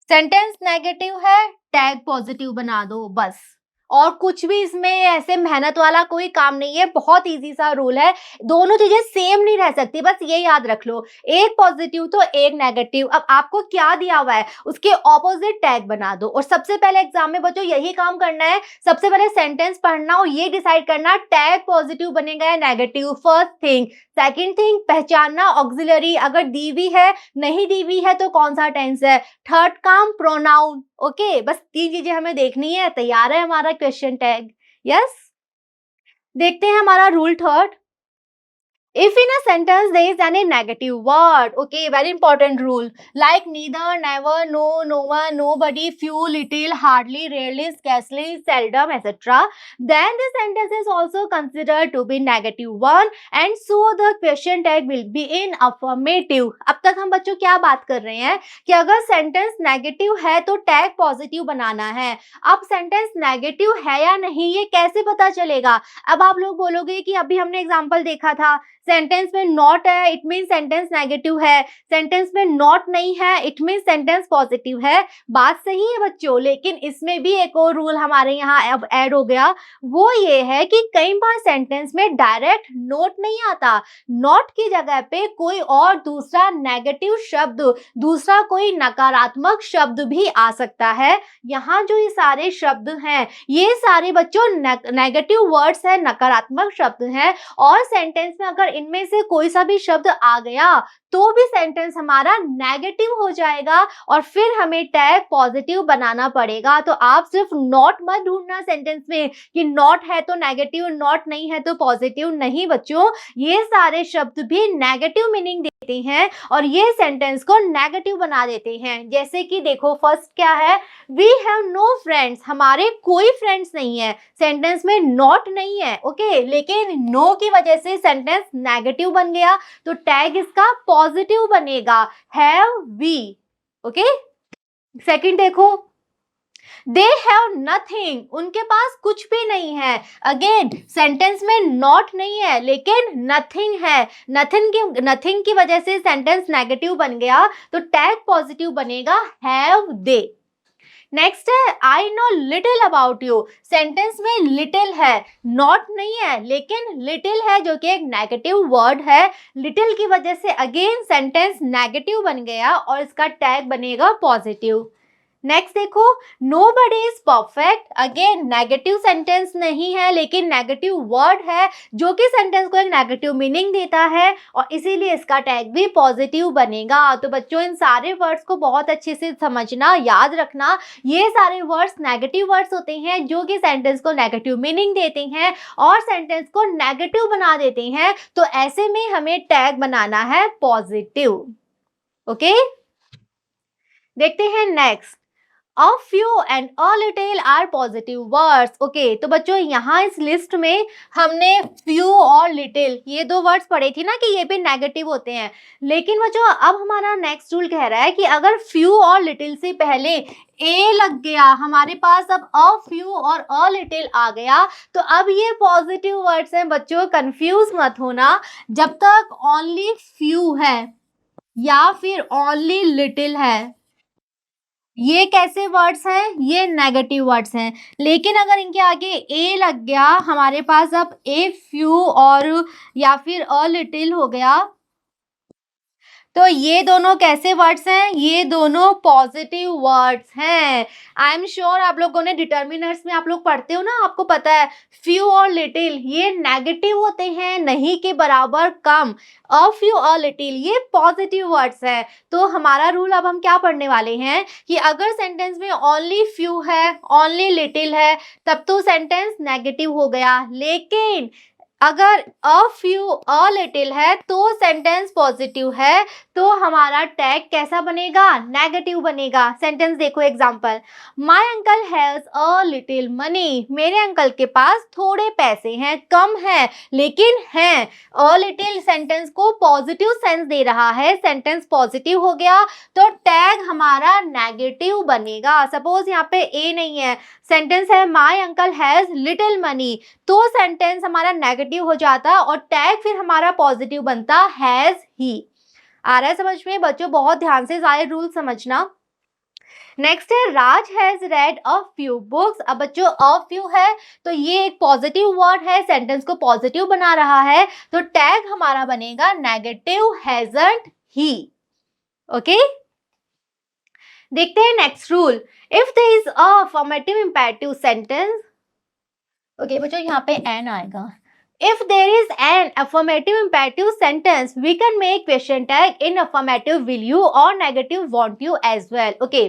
सेंटेंस नेगेटिव है, टैग पॉजिटिव बना दो, बस। और कुछ भी इसमें ऐसे मेहनत वाला कोई काम नहीं है, बहुत इजी सा रूल है। दोनों चीजें सेम नहीं रह सकती, बस ये याद रख लो, एक पॉजिटिव तो एक नेगेटिव। अब आपको क्या दिया हुआ है, उसके ऑपोजिट टैग बना दो। और सबसे पहले एग्जाम में बच्चों यही काम करना है, सबसे पहले सेंटेंस पढ़ना और ये डिसाइड करना टैग पॉजिटिव बनेगा या negative, first thing. Second thing, पहचानना ऑक्सिलरी, अगर दी हुई है, नहीं दी हुई है तो कौन सा टेंस है। थर्ड काम, प्रोनाउन। ओके, बस 3 चीजें हमें देखनी है, तैयार है हमारा क्वेश्चन टैग। यस, देखते हैं हमारा rule third. If in a sentence there is any negative word, okay, very important rule, like neither, never, no, no one, nobody, few, little, hardly, rarely, scarcely, seldom, etc., then the sentence is also considered to be negative one, and so the question tag will be in affirmative. अब तक हम बच्चों क्या बात कर रहे हैं कि अगर सेंटेंस नेगेटिव है तो टैग पॉजिटिव बनाना है। अब सेंटेंस नेगेटिव है या नहीं ये कैसे पता चलेगा। अब आप लोग बोलोगे कि अभी हमने एग्जाम्पल देखा था, सेंटेंस में नॉट है इट मीन सेंटेंस नेगेटिव है, सेंटेंस में नॉट नहीं है इट मीन सेंटेंस पॉजिटिव है। बात सही है बच्चों, लेकिन इसमें भी एक और रूल हमारे यहाँ अब ऐड हो गया, वो ये है कि कई बार सेंटेंस में डायरेक्ट नोट नहीं आता, नॉट की जगह पे कोई और दूसरा नेगेटिव शब्द, दूसरा कोई नकारात्मक शब्द भी आ सकता है। यहाँ जो ये सारे शब्द हैं ये सारे बच्चों नेगेटिव वर्ड्स है, नकारात्मक शब्द हैं, और सेंटेंस में अगर इनमें से कोई सा भी शब्द आ गया तो भी सेंटेंस हमारा नेगेटिव हो जाएगा और फिर हमें टैग पॉजिटिव बनाना पड़ेगा। तो आप सिर्फ नॉट मत ढूंढना सेंटेंस में कि नॉट है तो नेगेटिव, नॉट नहीं है तो पॉजिटिव, नहीं बच्चों, ये सारे शब्द भी नेगेटिव मीनिंग देते हैं और ये सेंटेंस को नेगेटिव बना देते हैं। जैसे कि देखो फर्स्ट क्या है, वी हैव नो फ्रेंड्स, हमारे कोई फ्रेंड्स नहीं है, सेंटेंस में नॉट नहीं है, ओके, लेकिन नो की वजह से सेंटेंस नेगेटिव बन गया तो टैग इसका पॉजिटिव बनेगा, हैव वी। ओके, सेकंड देखो, दे हैव नथिंग, उनके पास कुछ भी नहीं है। अगेन सेंटेंस में नॉट नहीं है लेकिन नथिंग है, नथिंग की वजह से सेंटेंस नेगेटिव बन गया तो टैग पॉजिटिव बनेगा, हैव दे। नेक्स्ट है, I know little about you, sentence में लिटिल है, नॉट नहीं है लेकिन लिटिल है जो कि एक नेगेटिव वर्ड है, लिटिल की वजह से अगेन सेंटेंस नेगेटिव बन गया और इसका टैग बनेगा पॉजिटिव। नेक्स्ट देखो, nobody is perfect, again negative sentence नहीं है लेकिन नेगेटिव वर्ड है जो कि सेंटेंस को एक नेगेटिव मीनिंग देता है और इसीलिए इसका टैग भी पॉजिटिव बनेगा। तो बच्चों इन सारे वर्ड्स को बहुत अच्छे से समझना, याद रखना, ये सारे वर्ड्स नेगेटिव वर्ड्स होते हैं जो कि सेंटेंस को नेगेटिव मीनिंग देते हैं और सेंटेंस को नेगेटिव बना देते हैं। तो ऐसे में हमें टैग बनाना है पॉजिटिव। ओके, देखते हैं next, A few and a little are positive words. Okay, तो बच्चों यहाँ इस लिस्ट में हमने few और little ये दो वर्ड्स पढ़े थी ना कि ये भी नेगेटिव होते हैं, लेकिन बच्चों अब हमारा नेक्स्ट रूल कह रहा है कि अगर few और little से पहले ए लग गया हमारे पास, अब अ फ्यू और अ लिटिल आ गया, तो अब ये पॉजिटिव वर्ड्स हैं बच्चों, कंफ्यूज मत होना। जब तक ओनली फ्यू है या फिर ओनली लिटिल है, ये कैसे वर्ड्स हैं, ये नेगेटिव वर्ड्स हैं। लेकिन अगर इनके आगे ए लग गया हमारे पास, अब ए फ्यू और या फिर अ लिटिल हो गया, तो ये दोनों कैसे वर्ड्स हैं, ये दोनों पॉजिटिव वर्ड्स हैं। आई एम श्योर आप लोगों ने डिटर्मिनर्स में आप लोग पढ़ते हो ना, आपको पता है फ्यू और लिटिल ये नेगेटिव होते हैं, नहीं के बराबर कम। अ फ्यू अ लिटिल ये पॉजिटिव वर्ड्स है। तो हमारा रूल अब हम क्या पढ़ने वाले हैं कि अगर सेंटेंस में ओनली फ्यू है, ओनली लिटिल है, तब तो सेंटेंस नेगेटिव हो गया। लेकिन अगर अ फ्यू अ लिटिल है तो सेंटेंस पॉजिटिव है, तो हमारा टैग कैसा बनेगा, नेगेटिव बनेगा। सेंटेंस देखो, example, my uncle has a little money, मेरे अंकल के पास थोड़े पैसे हैं, कम है लेकिन हैं। अ लिटिल सेंटेंस को पॉजिटिव सेंस दे रहा है, सेंटेंस पॉजिटिव हो गया, तो टैग हमारा नेगेटिव बनेगा। सपोज यहाँ पे ए नहीं है, सेंटेंस है my uncle has little money, तो सेंटेंस हमारा नेगेटिव हो जाता और टैग फिर हमारा पॉजिटिव बनता, हैज ही। आ रहा है समझ में बच्चों? बहुत ध्यान से सारे रूल समझना। नेक्स्ट है Raj has read a few books. अब बच्चों अ फ्यू है तो ये एक पॉजिटिव वर्ड है, सेंटेंस को पॉजिटिव बना रहा है, तो टैग हमारा बनेगा नेगेटिव, हैजंट ही। ओके, देखते हैं next rule. If there is a affirmative imperative sentence, okay बच्चों यहाँ पे एन आएगा। If there is an affirmative imperative sentence, we can make question tag in affirmative will you or negative want you as well. Okay.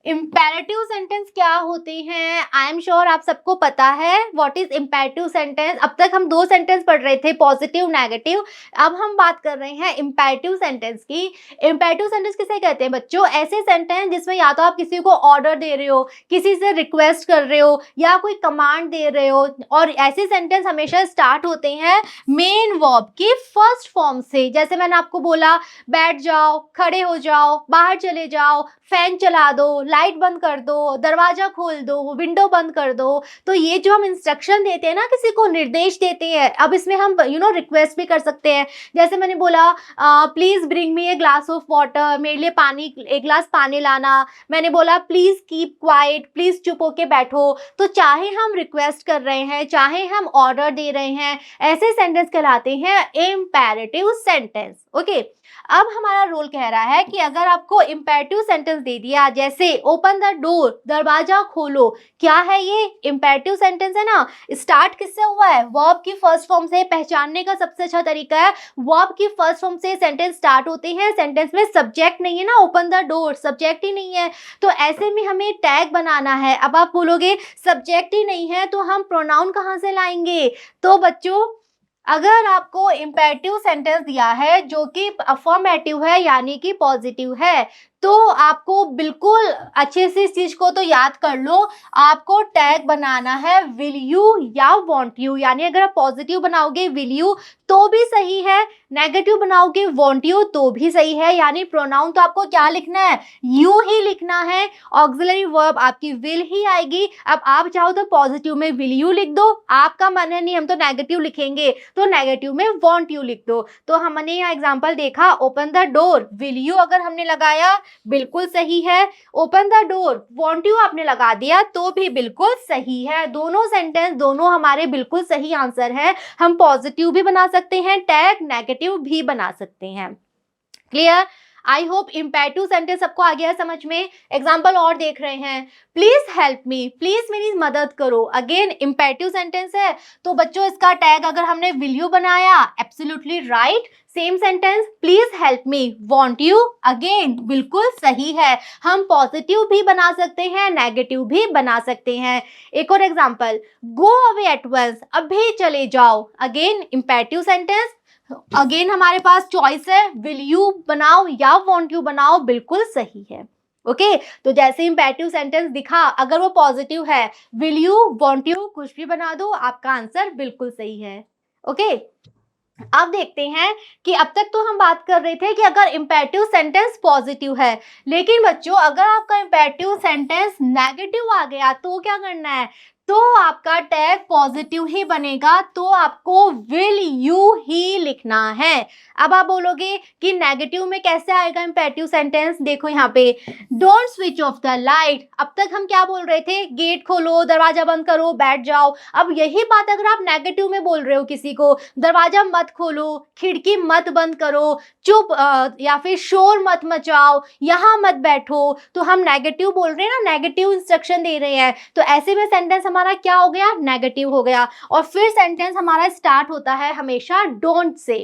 Imperative sentence क्या होते हैं, आई am sure आप सबको पता है व्हाट इज इम्पेरेटिव सेंटेंस। अब तक हम दो सेंटेंस पढ़ रहे थे, पॉजिटिव नेगेटिव, अब हम बात कर रहे हैं इम्पेरेटिव सेंटेंस की। इम्पेरेटिव सेंटेंस किसे कहते हैं बच्चों, ऐसे सेंटेंस जिसमें या तो आप किसी को ऑर्डर दे रहे हो, किसी से रिक्वेस्ट कर रहे हो या कोई कमांड दे रहे हो, और ऐसे सेंटेंस हमेशा स्टार्ट होते हैं मेन वर्ब की फर्स्ट फॉर्म से। जैसे मैंने आपको बोला बैठ जाओ, खड़े हो जाओ, बाहर चले जाओ, फैन चला दो, लाइट बंद कर दो, दरवाजा खोल दो, विंडो बंद कर दो। तो ये जो हम इंस्ट्रक्शन देते हैं ना, किसी को निर्देश देते हैं, अब इसमें हम रिक्वेस्ट भी कर सकते हैं। जैसे मैंने बोला please bring me a glass of water, मेरे लिए पानी, एक ग्लास पानी लाना। मैंने बोला प्लीज कीप क्वाइट, प्लीज चुप होके बैठो। तो चाहे हम रिक्वेस्ट कर रहे हैं, चाहे हम ऑर्डर दे रहे हैं, ऐसे सेंटेंस कहलाते हैं इम्पेरेटिव सेंटेंस। ओके, अब हमारा रूल कह रहा है कि अगर आपको इम्पेरेटिव सेंटेंस दे दिया, जैसे ओपन द डोर, दरवाजा खोलो, क्या है ये, इम्पेरेटिव सेंटेंस है ना। स्टार्ट किससे हुआ है, वर्ब की फर्स्ट फॉर्म से। पहचानने का सबसे अच्छा तरीका है, वर्ब की फर्स्ट फॉर्म से सेंटेंस स्टार्ट होते हैं, सेंटेंस में सब्जेक्ट नहीं है ना, ओपन द डोर सब्जेक्ट ही नहीं है, तो ऐसे में हमें टैग बनाना है। अब आप बोलोगे सब्जेक्ट ही नहीं है तो हम प्रोनाउन कहाँ से लाएंगे, तो बच्चों अगर आपको इम्पेरेटिव सेंटेंस दिया है जो कि अफर्मेटिव है यानी कि पॉजिटिव है, तो आपको बिल्कुल अच्छे से इस चीज को तो याद कर लो, आपको टैग बनाना है विल यू या वांट यू। यानी अगर आप पॉजिटिव बनाओगे विल यू तो भी सही है, नेगेटिव बनाओगे वांट यू तो भी सही है। यानी प्रोनाउन तो आपको क्या लिखना है, यू ही लिखना है, ऑक्सिलरी वर्ब आपकी विल ही आएगी। अब आप चाहो तो पॉजिटिव में विल यू लिख दो, आपका मन है नहीं हम तो नेगेटिव लिखेंगे, तो नेगेटिव में वांट यू लिख दो। तो हमने यहाँ एग्जांपल देखा, open the door, will you अगर हमने लगाया बिल्कुल सही है, open the door want you आपने लगा दिया तो भी बिल्कुल सही है। दोनों सेंटेंस, दोनों हमारे बिल्कुल सही आंसर है। हम पॉजिटिव भी बना सकते हैं, टैग नेगेटिव भी बना सकते हैं। Clear? I hope imperative sentence सबको आ गया है समझ में। एग्जाम्पल और देख रहे हैं, प्लीज हेल्प मी, प्लीज मेरी मदद करो। अगेन इम्पेरेटिव सेंटेंस है, तो बच्चों इसका टैग अगर हमने विल यू बनाया, absolutely right. Same sentence please help me, want you, again बिल्कुल सही है। हम पॉजिटिव भी बना सकते हैं, नेगेटिव भी बना सकते हैं। एक और example, go away at once, अभी चले जाओ। अगेन इम्पेरेटिव सेंटेंस, अगेन हमारे पास चॉइस है, विल यू बनाओ या वांट यू बनाओ, बिल्कुल सही है। ओके तो जैसे इंपेरेटिव सेंटेंस दिखा, अगर वो पॉजिटिव है, विल यू, वॉन्ट यू, कुछ भी बना दो, आपका आंसर बिल्कुल सही है। ओके अब देखते हैं कि अब तक तो हम बात कर रहे थे कि अगर इंपेरेटिव सेंटेंस पॉजिटिव है, लेकिन बच्चों अगर आपका इंपेरेटिव सेंटेंस नेगेटिव आ गया तो क्या करना है, तो आपका टैग पॉजिटिव ही बनेगा, तो आपको विल यू ही लिखना है। अब आप बोलोगे कि नेगेटिव में कैसे आएगा इंपेरेटिव सेंटेंस, देखो यहाँ पे don't switch off the light, अब तक हम क्या बोल रहे थे, गेट खोलो, दरवाजा बंद करो, बैठ जाओ। अब यही बात अगर आप नेगेटिव में बोल रहे हो किसी को, दरवाजा मत खोलो, खिड़की मत बंद करो, चुप या फिर शोर मत मचाओ, यहाँ मत बैठो, तो हम नेगेटिव बोल रहे हैं ना, नेगेटिव इंस्ट्रक्शन दे रहे हैं, तो ऐसे में सेंटेंस हमारा क्या हो गया, नेगेटिव हो गया। और फिर सेंटेंस हमारा स्टार्ट होता है हमेशा डोंट से।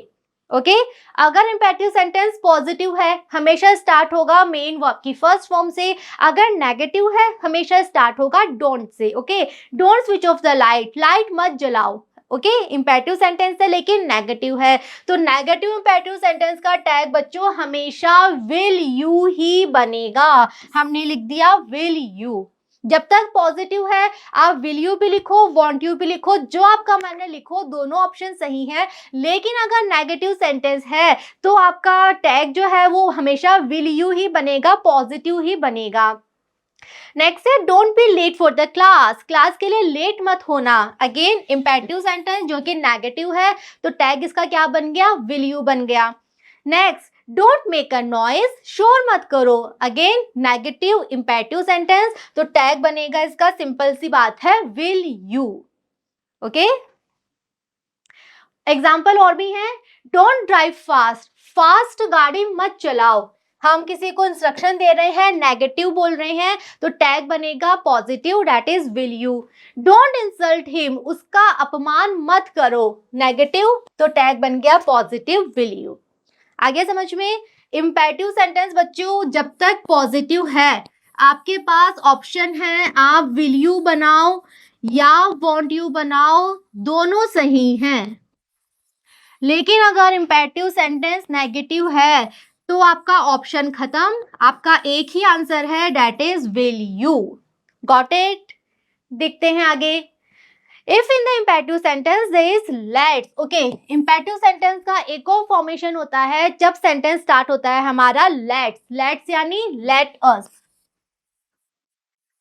ओके अगर इंपेरेटिव सेंटेंस पॉजिटिव है, हमेशा स्टार्ट होगा मेन वर्ब की फर्स्ट फॉर्म से, अगर नेगेटिव है हमेशा स्टार्ट होगा don't say. Okay don't switch off the light, light मत जलाओ। ओके इंपेरेटिव सेंटेंस है लेकिन नेगेटिव है, तो नेगेटिव इंपेरेटिव सेंटेंस का टैग बच्चों हमेशा विल यू ही बनेगा। हमने लिख दिया विल यू। जब तक पॉजिटिव है आप विल यू भी लिखो, वांट यू भी लिखो, जो आपका मन है लिखो, दोनों ऑप्शन सही है। लेकिन अगर नेगेटिव सेंटेंस है तो आपका टैग जो है वो हमेशा विल यू ही बनेगा, पॉजिटिव ही बनेगा। नेक्स्ट है don't be late for the class, class के लिए लेट मत होना। अगेन इंपेरेटिव सेंटेंस जो कि नेगेटिव है, तो टैग इसका क्या बन गया, विल यू बन गया। Next don't make a noise, शोर मत करो। अगेन नेगेटिव इंपेरेटिव सेंटेंस, तो टैग बनेगा इसका सिंपल सी बात है विल यू। ओके एग्जाम्पल और भी हैं, डोंट ड्राइव फास्ट, फास्ट गाड़ी मत चलाओ। हम किसी को इंस्ट्रक्शन दे रहे हैं, नेगेटिव बोल रहे हैं, तो टैग बनेगा positive, that is will you. Don't insult him, उसका अपमान मत करो, नेगेटिव, तो टैग बन गया पॉजिटिव विल यू। आगे समझ में, इंपेरेटिव सेंटेंस बच्चों जब तक पॉजिटिव है आपके पास ऑप्शन है, आप विल यू बनाओ या वॉन्ट यू बनाओ, दोनों सही हैं। लेकिन अगर इंपेरेटिव सेंटेंस नेगेटिव है तो आपका ऑप्शन खत्म, आपका एक ही आंसर है, that is will you. Got it. देखते हैं आगे। If in the imperative sentence there is let's, okay imperative sentence का एक और फॉर्मेशन होता है जब सेंटेंस स्टार्ट होता है हमारा लेट्स, लेट्स यानी लेट अस।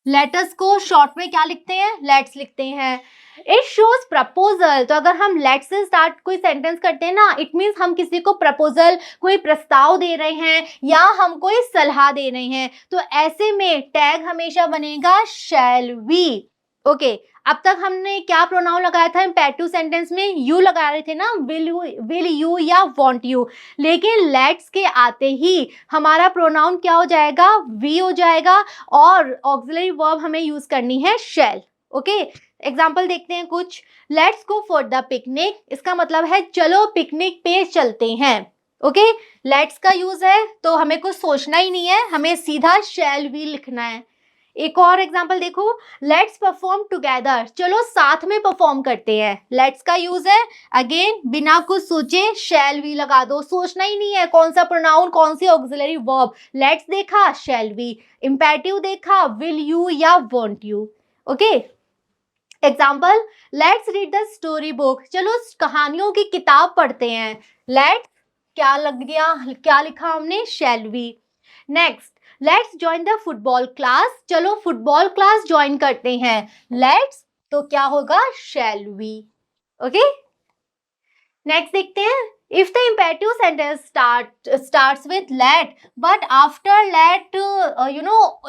लेटस को शॉर्ट में क्या लिखते हैं, लेट्स लिखते हैं। इट शोज प्रपोजल, तो अगर हम लेट्स से स्टार्ट कोई सेंटेंस करते हैं ना, इट मीन्स हम किसी को प्रपोजल, कोई प्रस्ताव दे रहे हैं या हम कोई सलाह दे रहे हैं, तो ऐसे में टैग हमेशा बनेगा शैल वी। ओके अब तक हमने क्या प्रोनाउन लगाया था इंपेरेटिव सेंटेंस में, यू लगा रहे थे ना, विल यू या वॉन्ट यू, लेकिन लेट्स के आते ही हमारा प्रोनाउन क्या हो जाएगा, वी हो जाएगा, और ऑक्सिलरी वर्ब हमें यूज करनी है शैल। ओके एग्जाम्पल देखते हैं कुछ। Let's go for the picnic, इसका मतलब है चलो पिकनिक पे चलते हैं। ओके लेट्स का यूज है तो हमें कुछ सोचना ही नहीं है, हमें सीधा शैल वी लिखना है। एक और एग्जाम्पल देखो, लेट्स परफॉर्म टुगेदर, चलो साथ में परफॉर्म करते हैं। लेट्स का यूज है अगेन बिना कुछ सोचे शैल वी लगा दो, सोचना ही नहीं है कौन सा प्रोनाउन, कौन सी ऑक्सिलरी वर्ब। लेट्स देखा शैल वी, इंपेरेटिव देखा विल यू या want you. Okay example, let's read the story book, चलो कहानियों की किताब पढ़ते हैं। लेट्स क्या लग गया, क्या लिखा हमने, shall we. Next let's join the football class, चलो फुटबॉल क्लास ज्वाइन करते हैं। लेट्स तो क्या होगा, शैल वी। ओके नेक्स्ट देखते हैं। If the imperative sentence starts with let but after let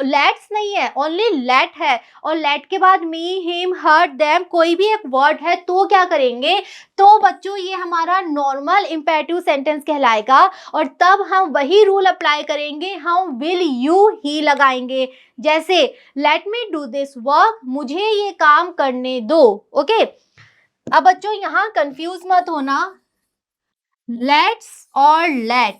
let's नहीं है, only let है, और let के बाद me, him, her, them कोई भी एक वर्ड है तो क्या करेंगे, तो बच्चों ये हमारा नॉर्मल imperative sentence कहलाएगा, और तब हम वही रूल अप्लाई करेंगे, हम will you ही लगाएंगे। जैसे let me do this work, मुझे ये काम करने दो। ओके अब बच्चों यहाँ कंफ्यूज मत होना, लेट्स और लेट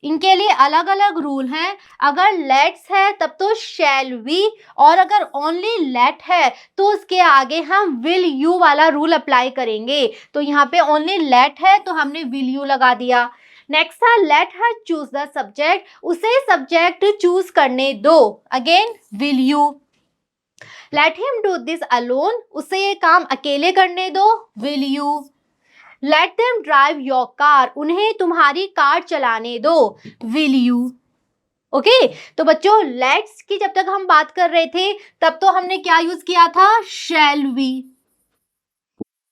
इनके लिए अलग अलग रूल हैं। अगर लेट्स है तब तो शैल वी, और अगर ओनली लेट है तो उसके आगे हम विल यू वाला रूल अप्लाई करेंगे। तो यहाँ पे ओनली लेट है तो हमने विल यू लगा दिया। नेक्स्ट था let her choose the subject, उसे सब्जेक्ट चूज करने दो। Again will you. Let him do this alone, उसे ये काम अकेले करने दो। Will you. Let them drive your car, उन्हें तुम्हारी कार चलाने दो। Will you. ओके तो बच्चों लेट्स की जब तक हम बात कर रहे थे तब तो हमने क्या यूज किया था, shall we.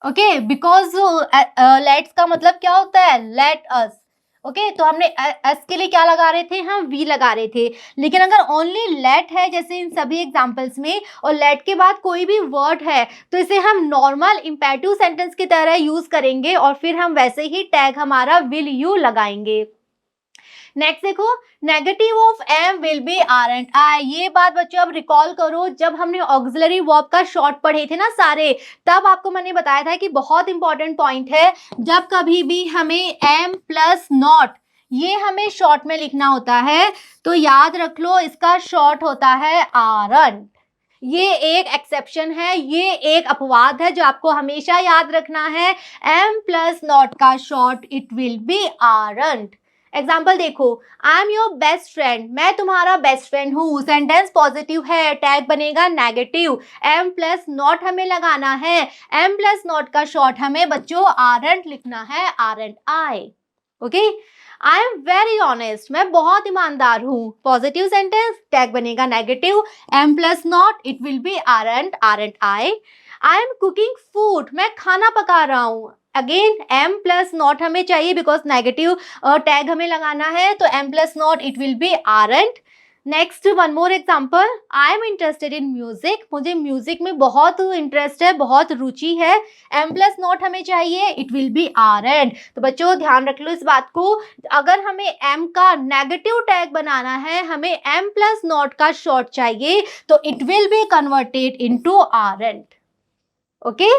Okay because let's का मतलब क्या होता है, लेट अस। ओके तो हमने अस के लिए क्या लगा रहे थे, हम वी लगा रहे थे। लेकिन अगर ओनली लेट है जैसे इन सभी एग्जांपल्स में और लेट के बाद कोई भी वर्ड है तो इसे हम नॉर्मल इंपेरेटिव सेंटेंस की तरह यूज करेंगे और फिर हम वैसे ही टैग हमारा विल यू लगाएंगे। नेक्स्ट देखो, negative of am will be aren't I. ये बात बच्चों अब रिकॉल करो, जब हमने ऑक्सिलरी वर्ब का शॉर्ट पढ़े थे ना सारे, तब आपको मैंने बताया था कि बहुत इंपॉर्टेंट पॉइंट है, जब कभी भी हमें एम प्लस नॉट ये हमें शॉर्ट में लिखना होता है तो याद रख लो इसका शॉर्ट होता है आरंट। ये एक एक्सेप्शन है, ये एक अपवाद है जो आपको हमेशा याद रखना है। एम प्लस नॉट का short it will be aren't. Example देखो, I am your best friend, मैं तुम्हारा बेस्ट फ्रेंड हूँ। सेंटेंस पॉजिटिव है, टैग बनेगा नेगेटिव। एम प्लस नॉट हमें लगाना है, एम प्लस नॉट का शॉर्ट हमें बच्चों आरंट लिखना है, aren't I. Okay I am very honest, मैं बहुत ईमानदार हूँ। पॉजिटिव सेंटेंस, टैग बनेगा negative, am plus not it will be aren't, aren't I. I am cooking food, मैं खाना पका रहा हूँ। अगेन एम प्लस नॉट हमें चाहिए बिकॉज नेगेटिव टैग हमें लगाना है, तो am plus not it will be aren't. Next one more example, I am interested in music, मुझे म्यूजिक में बहुत इंटरेस्ट है, बहुत रुचि है। एम प्लस नॉट हमें चाहिए, इट विल बी आरंट। तो बच्चों ध्यान रख लो इस बात को, अगर हमें एम का नेगेटिव टैग बनाना है, हमें एम प्लस नॉट का शॉर्ट चाहिए, तो it will be converted into aren't. Okay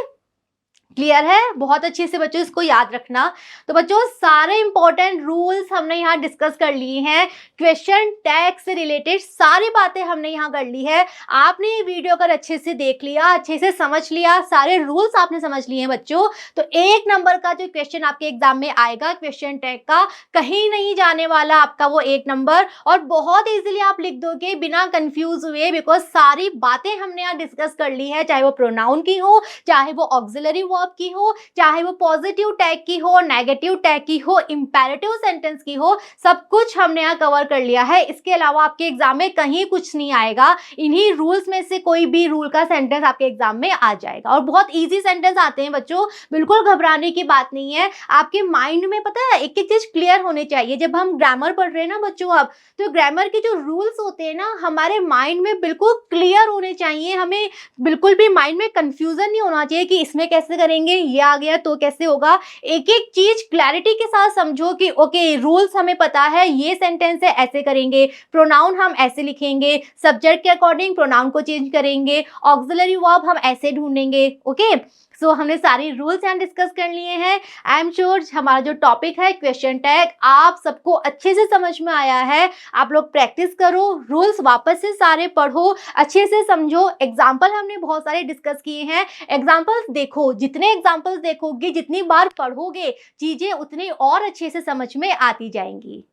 clear है, बहुत अच्छे से बच्चों इसको याद रखना। तो बच्चों सारे इंपॉर्टेंट रूल्स हमने यहाँ डिस्कस कर लिए हैं, क्वेश्चन टैग से रिलेटेड सारी बातें हमने यहाँ कर ली है। आपने ये वीडियो अगर अच्छे से देख लिया, अच्छे से समझ लिया, सारे रूल्स आपने समझ लिए हैं बच्चों, तो 1 नंबर का जो क्वेश्चन आपके एग्जाम में आएगा क्वेश्चन टैग का, कहीं नहीं जाने वाला आपका वो 1 नंबर, और बहुत ईजिली आप लिख दोगे बिना कंफ्यूज हुए, बिकॉज सारी बातें हमने यहाँ डिस्कस कर ली है, चाहे वो प्रोनाउन की हो, चाहे वो ऑक्सिलरी वर्ब की हो, चाहे वो पॉजिटिव टैग की हो, नेगेटिव टैग की हो, इंपेरेटिव सेंटेंस की हो, सब कुछ हमने यहाँ कवर कर लिया है। इसके अलावा आपके एग्जाम में कहीं कुछ नहीं आएगा, इन्हीं रूल्स में से कोई भी रूल का सेंटेंस आपके एग्जाम में आ जाएगा, और बहुत इजी सेंटेंस आते हैं बच्चों, बिल्कुल घबराने की बात नहीं है। आपके माइंड में पता है एक एक चीज क्लियर होनी चाहिए। जब हम ग्रामर पढ़ रहे हैं ना बच्चों अब, तो ग्रामर के जो रूल्स होते हैं ना हमारे माइंड में बिल्कुल क्लियर होने चाहिए, हमें बिल्कुल भी माइंड में कंफ्यूजन नहीं होना चाहिए कि इसमें कैसे करेंगे, ये आ गया तो कैसे होगा। एक एक चीज क्लैरिटी के साथ समझो कि ओके रूल्स हमें पता है, ये सेंटेंस है ऐसे करेंगे, प्रोनाउन हम ऐसे लिखेंगे, सब्जेक्ट के अकॉर्डिंग प्रोनाउन को चेंज करेंगे, ऑक्सिलरी वर्ब हम ऐसे ढूंढेंगे। ओके सो हमने सारी रूल्स एंड डिस्कस कर लिए हैं। आई एम श्योर हमारा जो टॉपिक है क्वेश्चन टैग आप सबको अच्छे से समझ में आया है। आप लोग प्रैक्टिस करो, रूल्स वापस से सारे पढ़ो, अच्छे से समझो। एग्जाम्पल हमने बहुत सारे डिस्कस किए हैं, एग्जाम्पल्स देखो, जितने एग्जाम्पल्स देखोगे, जितनी बार पढ़ोगे, चीजें उतनी और अच्छे से समझ में आती जाएंगी।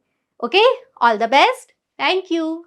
Okay all the best, thank you.